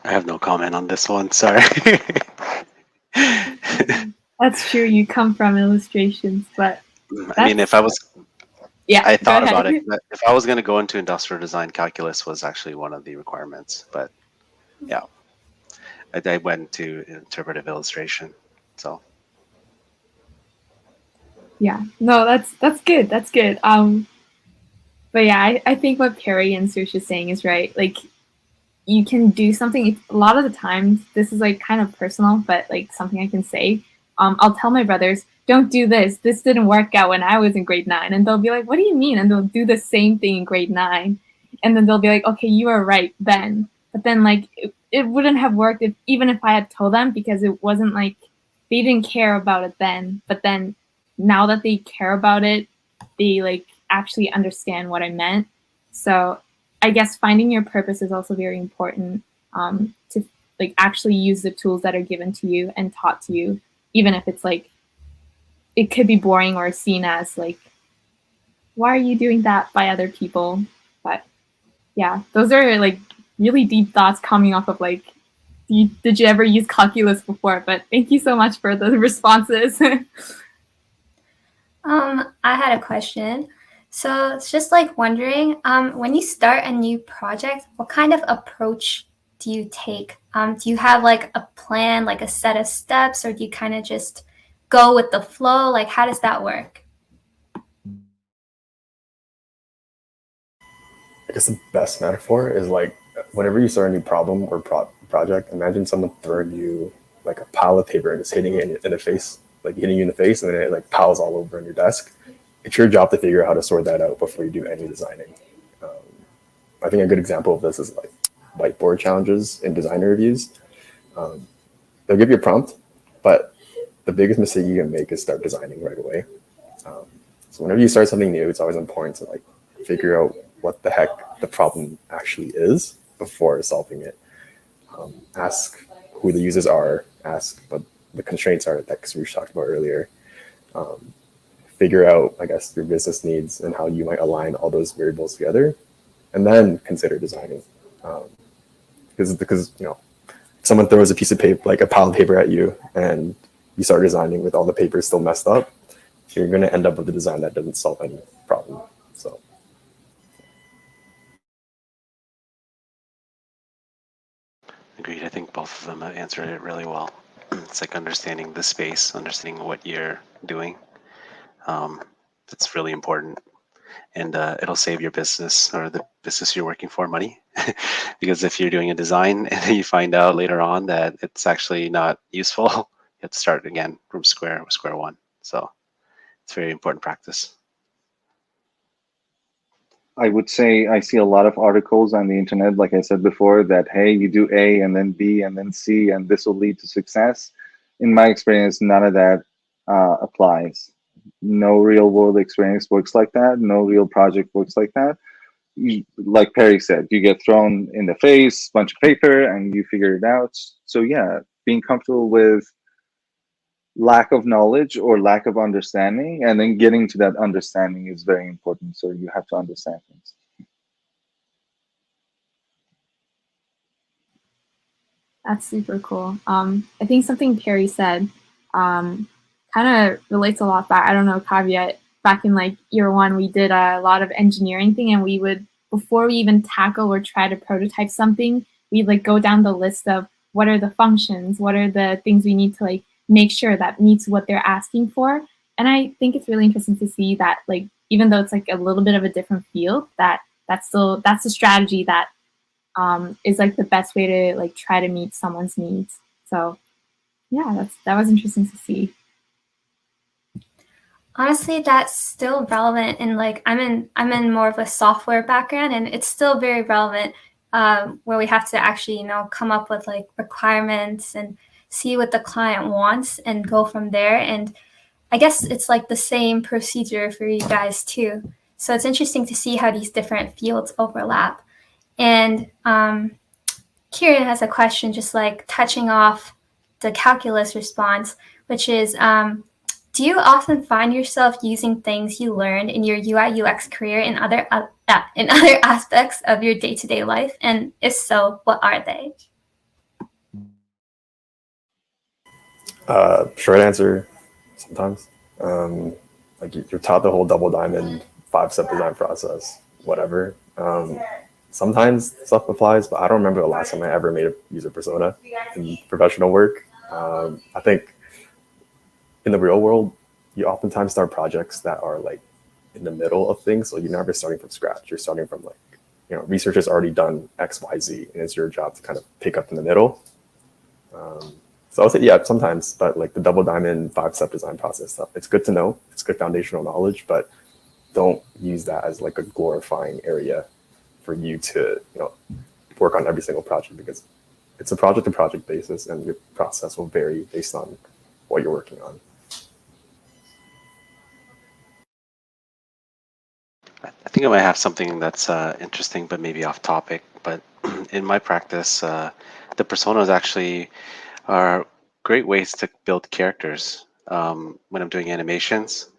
I have no comment on this one. Sorry. That's true. You come from illustrations, but I mean, if I was, yeah, I thought go about ahead. it. If I was going to go into industrial design, calculus was actually one of the requirements. But yeah, I went to interpretive illustration. So Yeah, no, that's good. That's good. But yeah, I think what Perry and Soroush is saying is right. Like, you can do something. A lot of the times, this is like kind of personal, but like something I can say. I'll tell my brothers, don't do this. This didn't work out when I was in grade 9, and they'll be like, what do you mean? And they'll do the same thing in grade 9, and then they'll be like, okay, you were right then. But then like it wouldn't have worked even if I had told them, because it wasn't like they didn't care about it then. But then now that they care about it, they like actually understand what I meant. So I guess finding your purpose is also very important, to like actually use the tools that are given to you and taught to you, even if it's like it could be boring or seen as like, why are you doing that by other people? But yeah, those are like really deep thoughts coming off of like, did you ever use calculus before? But thank you so much for the responses. I had a question. So it's just like wondering, when you start a new project, what kind of approach do you take? Do you have like a plan, like a set of steps, or do you kind of just go with the flow? Like, how does that work? I guess the best metaphor is like whenever you start a new problem or project, imagine someone throwing you like a pile of paper and just hitting it in the face, like hitting you in the face, and then it like piles all over on your desk. It's your job to figure out how to sort that out before you do any designing. I think a good example of this is like whiteboard challenges in designer reviews. They'll give you a prompt, but the biggest mistake you can make is start designing right away. So whenever you start something new, it's always important to like figure out what the heck the problem actually is before solving it. Ask who the users are, ask what the constraints are that Soroush talked about earlier. Figure out, I guess, your business needs and how you might align all those variables together, and then consider designing. Because if someone throws a piece of paper, like a pile of paper at you, and you start designing with all the paper still messed up, you're going to end up with a design that doesn't solve any problem. So. agreed. I think both of them answered it really well. It's like understanding the space, understanding what you're doing. It's really important, and it'll save your business or the business you're working for money. Because if you're doing a design and you find out later on that it's actually not useful, you have to start again from square one. So it's a very important practice. I would say I see a lot of articles on the internet, like I said before, that, hey, you do A and then B and then C, and this will lead to success. In my experience, none of that applies. No real world experience works like that. No real project works like that. Like Perry said, you get thrown in the face, bunch of paper, and you figure it out. So yeah, being comfortable with lack of knowledge or lack of understanding, and then getting to that understanding is very important. So you have to understand things. That's super cool. I think something Perry said kind of relates a lot back. I don't know, caveat, back in like year 1, we did a lot of engineering thing, and we would, before we even tackle or try to prototype something, we'd like go down the list of what are the functions, what are the things we need to like make sure that meets what they're asking for. And I think it's really interesting to see that, like, even though it's like a little bit of a different field, that's a strategy that is like the best way to like try to meet someone's needs. So yeah, that was interesting to see. Honestly, that's still relevant, and like I'm in more of a software background, and it's still very relevant, where we have to actually come up with like requirements and see what the client wants and go from there. And I guess it's like the same procedure for you guys too. So it's interesting to see how these different fields overlap. And Kieran has a question, just like touching off the calculus response, which is, do you often find yourself using things you learned in your UI/UX career in other aspects of your day-to-day life? And if so, what are they? Short answer, sometimes. Like you're taught the whole double diamond 5-step design process, whatever. Sometimes stuff applies, but I don't remember the last time I ever made a user persona in professional work. I think in the real world, you oftentimes start projects that are like in the middle of things. So you're never starting from scratch. You're starting from like, research has already done X, Y, Z, and it's your job to kind of pick up in the middle. So I would say, yeah, sometimes, but like the double diamond 5-step design process stuff, it's good to know. It's good foundational knowledge, but don't use that as like a glorifying area for you to, work on every single project, because it's a project to project basis and your process will vary based on what you're working on. I think I might have something that's interesting, but maybe off topic. But in my practice, the personas actually are great ways to build characters. When I'm doing animations,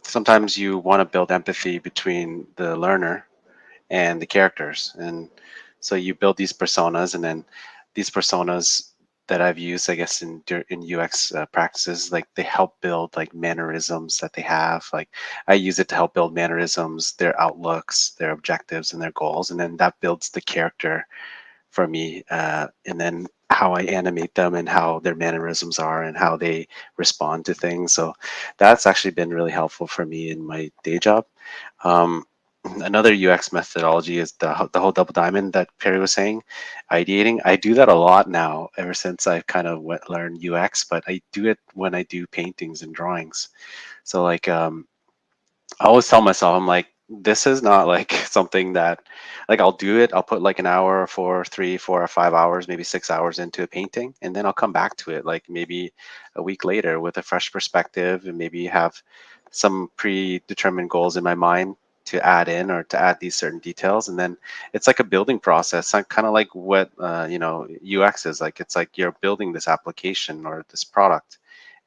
sometimes you want to build empathy between the learner and the characters, and so you build these personas, and then these personas that I've used, I guess, in UX practices, like they help build like mannerisms that they have. Like I use it to help build mannerisms, their outlooks, their objectives, and their goals, and then that builds the character for me, and then how I animate them and how their mannerisms are and how they respond to things. So that's actually been really helpful for me in my day job. Another UX methodology is the whole double diamond that Perry was saying, ideating. I do that a lot now, ever since I kind of learned UX, but I do it when I do paintings and drawings. So like, I always tell myself, I'm like, this is not like something that, like, I'll do it. I'll put like an hour, 3, 4, or 5 hours, maybe 6 hours into a painting, and then I'll come back to it like maybe a week later with a fresh perspective, and maybe have some predetermined goals in my mind to add in or to add these certain details. And then it's like a building process, kind of like what UX is like. It's like you're building this application or this product,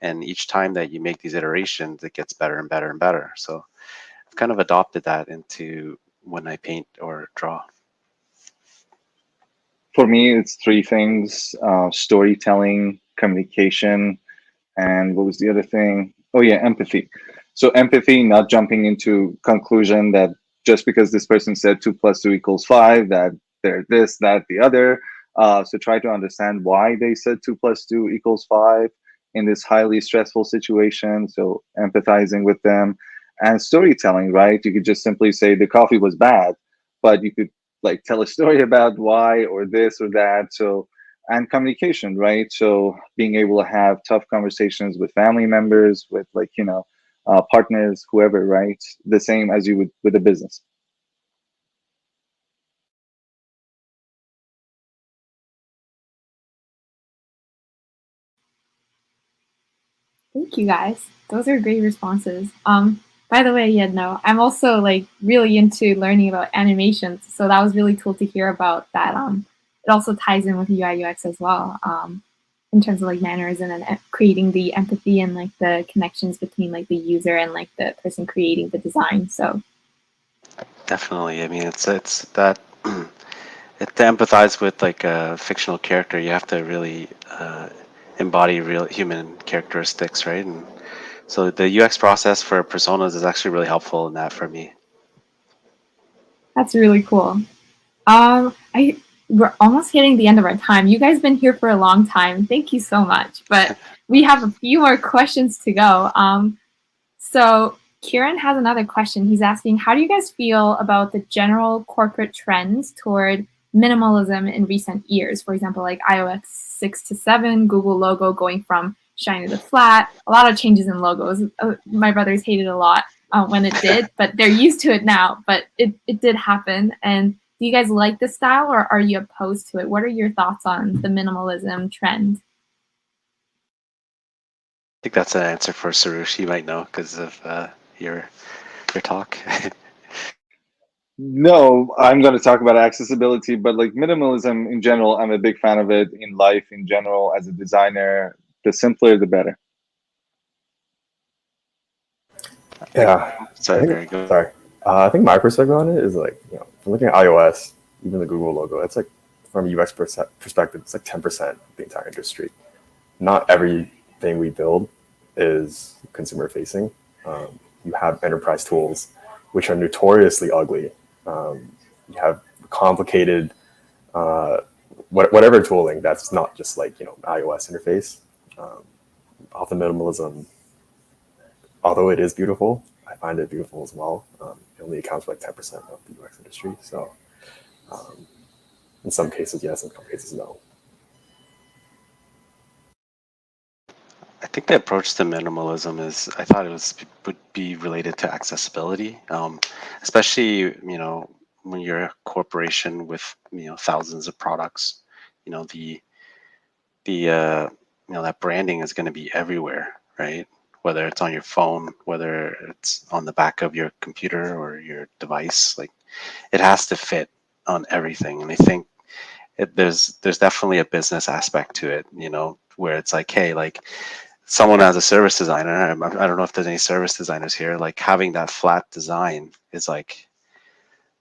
and each time that you make these iterations, it gets better and better and better. So I've kind of adopted that into when I paint or draw. For me, it's 3 things: storytelling, communication, and what was the other thing? Oh yeah, empathy. So empathy, not jumping into conclusion that just because this person said 2 + 2 = 5, that they're this, that, the other. So try to understand why they said 2 + 2 = 5 in this highly stressful situation. So empathizing with them. And storytelling, right? You could just simply say the coffee was bad, but you could like tell a story about why or this or that. So, and communication, right? So being able to have tough conversations with family members, with like, partners, whoever, right? The same as you would with a business. Thank you guys. Those are great responses. By the way, Yedno, I'm also like really into learning about animations, so that was really cool to hear about that. It also ties in with UI UX as well, in terms of like mannerism and creating the empathy and like the connections between like the user and like the person creating the design. So Definitely. I mean, it's that to empathize with like a fictional character, you have to really embody real human characteristics, right? And so the UX process for personas is actually really helpful in that for me. that's really cool. We're almost hitting the end of our time. You guys been here for a long time. Thank you so much. But we have a few more questions to go. So Kieran has another question. He's asking, how do you guys feel about the general corporate trends toward minimalism in recent years? For example, like iOS 6 to 7, Google logo going from shiny to flat, a lot of changes in logos. My brothers hated a lot when it did, but they're used to it now. But it did happen. And do you guys like the style, or are you opposed to it? What are your thoughts on the minimalism trend? I think that's an answer for Soroush. You might know because of your talk. No, I'm going to talk about accessibility, but like minimalism in general, I'm a big fan of it in life in general. As a designer, the simpler, the better. Yeah. Sorry, go. Sorry. I think my perspective on it is like, from looking at iOS, even the Google logo, it's like, from a UX perspective, it's like 10% of the entire industry. Not everything we build is consumer facing. You have enterprise tools, which are notoriously ugly. You have complicated, whatever tooling that's not just like, iOS interface. Off the minimalism, although it is beautiful, I find it beautiful as well. It only accounts for like 10% of the UX industry. So in some cases, yes, in some cases, no. I think the approach to minimalism is, I thought would be related to accessibility, especially, when you're a corporation with, thousands of products, that branding is going to be everywhere, right? Whether it's on your phone, whether it's on the back of your computer or your device, like it has to fit on everything. And I think there's definitely a business aspect to it, where it's like, hey, like someone as a service designer, I don't know if there's any service designers here, like having that flat design is like,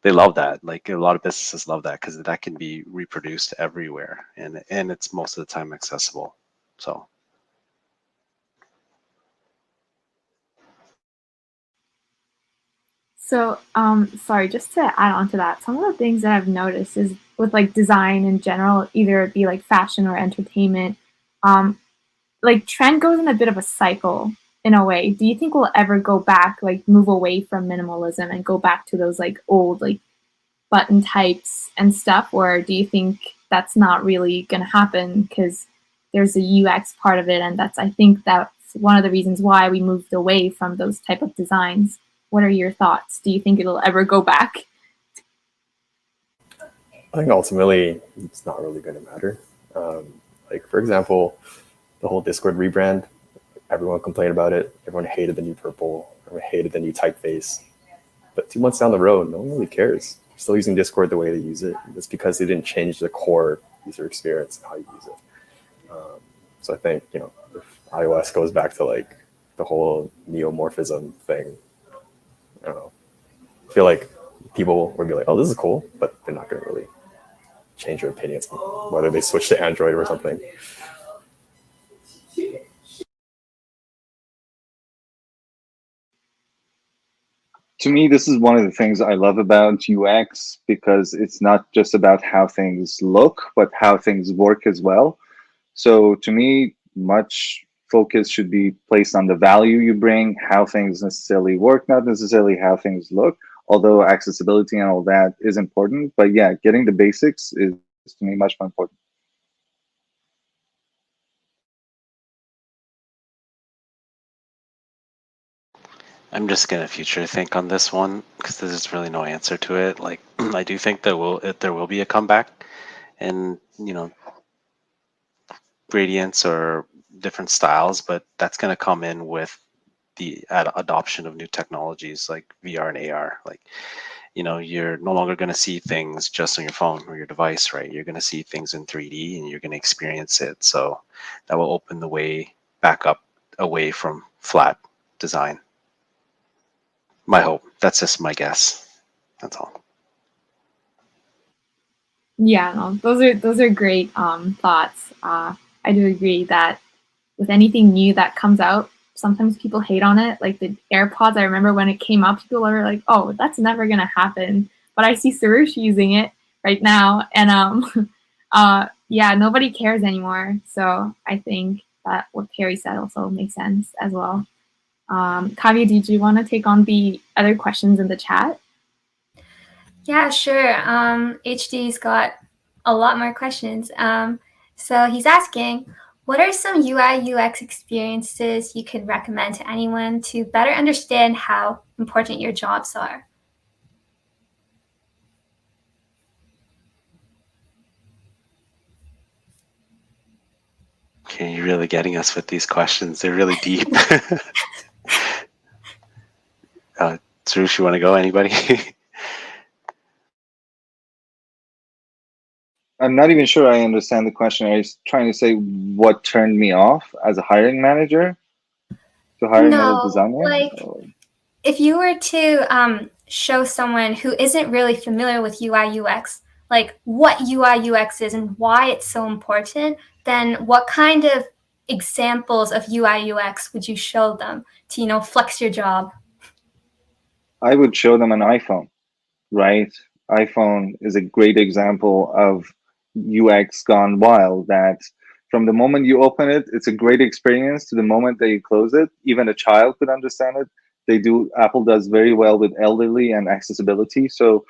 they love that. Like a lot of businesses love that because that can be reproduced everywhere, and it's most of the time accessible. So. So, sorry, just to add on to that, some of the things that I've noticed is with like design in general, either it be like fashion or entertainment, like trend goes in a bit of a cycle in a way. Do you think we'll ever go back, like move away from minimalism and go back to those like old like button types and stuff, or do you think that's not really going to happen because there's a UX part of it, and I think that's one of the reasons why we moved away from those type of designs. What are your thoughts? Do you think it'll ever go back? I think ultimately it's not really going to matter. Like, for example, the whole Discord rebrand, everyone complained about it. Everyone hated the new purple. Everyone hated the new typeface. But 2 months down the road, no one really cares. They're still using Discord the way they use it. It's because they didn't change the core user experience and how you use it. So I think, if iOS goes back to like the whole neomorphism thing, I don't know. I feel like people would be like, oh, this is cool, but they're not going to really change their opinions on whether they switch to Android or something. To me, this is one of the things I love about UX, because it's not just about how things look, but how things work as well. So to me, much focus should be placed on the value you bring, how things necessarily work, not necessarily how things look, although accessibility and all that is important. But yeah, getting the basics is to me much more important. I'm just gonna future think on this one because there's really no answer to it. Like I do think there will be a comeback, and gradients or different styles, but that's gonna come in with the adoption of new technologies like VR and AR. Like you're no longer gonna see things just on your phone or your device, right? You're gonna see things in 3D and you're gonna experience it. So that will open the way back up away from flat design. My hope. That's just my guess. That's all. Yeah, no, those are great thoughts. I do agree that with anything new that comes out, sometimes people hate on it. Like the AirPods, I remember when it came out, people were like, "Oh, that's never gonna happen." But I see Soroush using it right now, and yeah, nobody cares anymore. So I think that what Carrie said also makes sense as well. Kavya, did you want to take on the other questions in the chat? Yeah, sure. HD's got a lot more questions. So he's asking, what are some UI UX experiences you could recommend to anyone to better understand how important your jobs are? Okay, you're really getting us with these questions. They're really deep. Soroush, you want to go? Anybody? I'm not even sure I understand the question. Are you trying to say what turned me off as a hiring manager to hire another No, designer? like if you were to show someone who isn't really familiar with UI UX, like what UI UX is and why it's so important, then what kind of examples of UI UX would you show them to, you know, flex your job? I would show them an iPhone, right? iPhone is a great example of UX gone wild, that from the moment you open it, it's a great experience to the moment that you close it. Even a child could understand it. Apple does very well with elderly and accessibility. So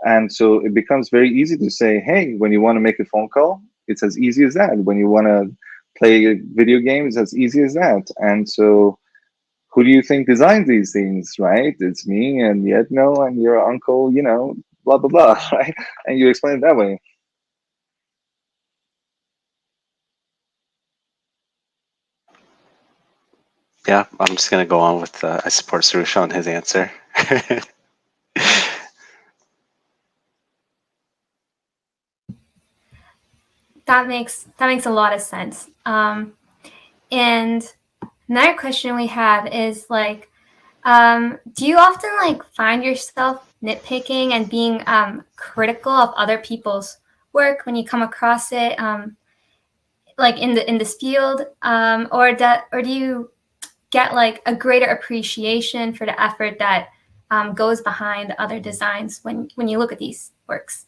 it becomes very easy to say, hey, when you want to make a phone call, it's as easy as that. When you want to play video games, as easy as that. And so who do you think designs these things, right? It's me and Yedno and your uncle, blah, blah, blah, right? And you explain it that way. Yeah, I'm just going to go on with, I support Soroush on his answer. That makes a lot of sense. And another question we have is like, do you often like find yourself nitpicking and being critical of other people's work when you come across it, like in this field, or do you get like a greater appreciation for the effort that goes behind other designs when you look at these works?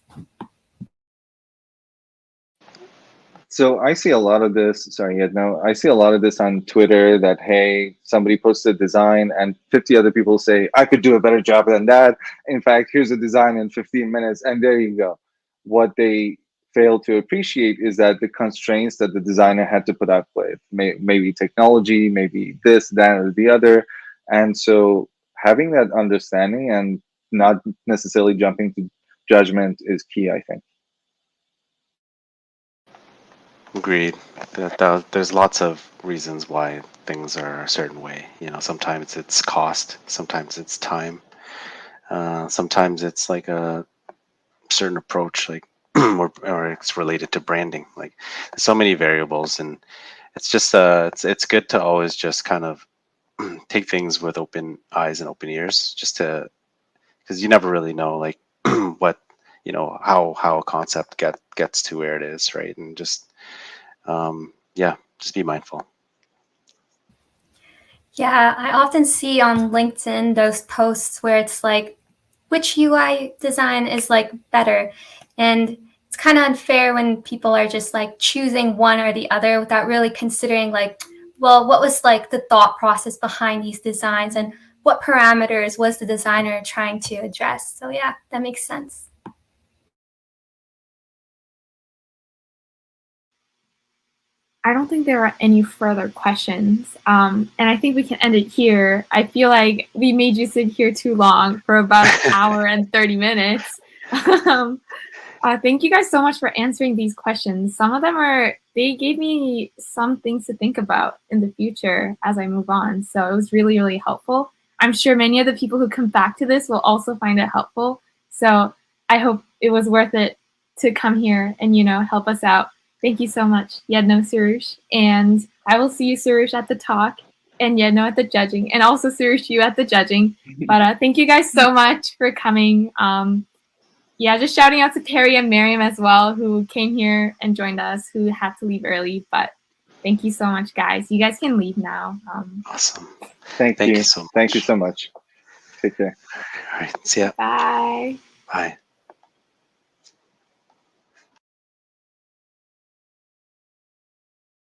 So I see a lot of this, sorry, Yedno, I see a lot of this on Twitter that, hey, somebody posted a design and 50 other people say, I could do a better job than that. In fact, here's a design in 15 minutes, and there you go. What they fail to appreciate is that the constraints that the designer had to put up with, maybe technology, maybe this, that, or the other. And so having that understanding and not necessarily jumping to judgment is key, I think. Agreed. There's lots of reasons why things are a certain way. Sometimes it's cost, sometimes it's time, sometimes it's like a certain approach, like or it's related to branding. Like there's so many variables, and it's just it's good to always just kind of take things with open eyes and open ears, just because you never really know like what how a concept gets to where it is, right? And just yeah, just be mindful. Yeah, I often see on LinkedIn those posts where it's like, which UI design is like better? And it's kind of unfair when people are just like choosing one or the other without really considering like, well, what was like the thought process behind these designs and what parameters was the designer trying to address? So yeah, that makes sense. I don't think there are any further questions. And I think we can end it here. I feel like we made you sit here too long for about an hour and 30 minutes. Thank you guys so much for answering these questions. Some of them they gave me some things to think about in the future as I move on. So it was really, really helpful. I'm sure many of the people who come back to this will also find it helpful. So I hope it was worth it to come here and, help us out. Thank you so much, Yedno, Soroush. And I will see you, Soroush, at the talk and Yedno at the judging, and also Soroush, you at the judging. But thank you guys so much for coming. Yeah, just shouting out to Perry and Maryam as well, who came here and joined us, who had to leave early. But thank you so much, guys. You guys can leave now. Awesome. Thank you so much. Thank you so much. Take care. All right. See ya. Bye. Bye.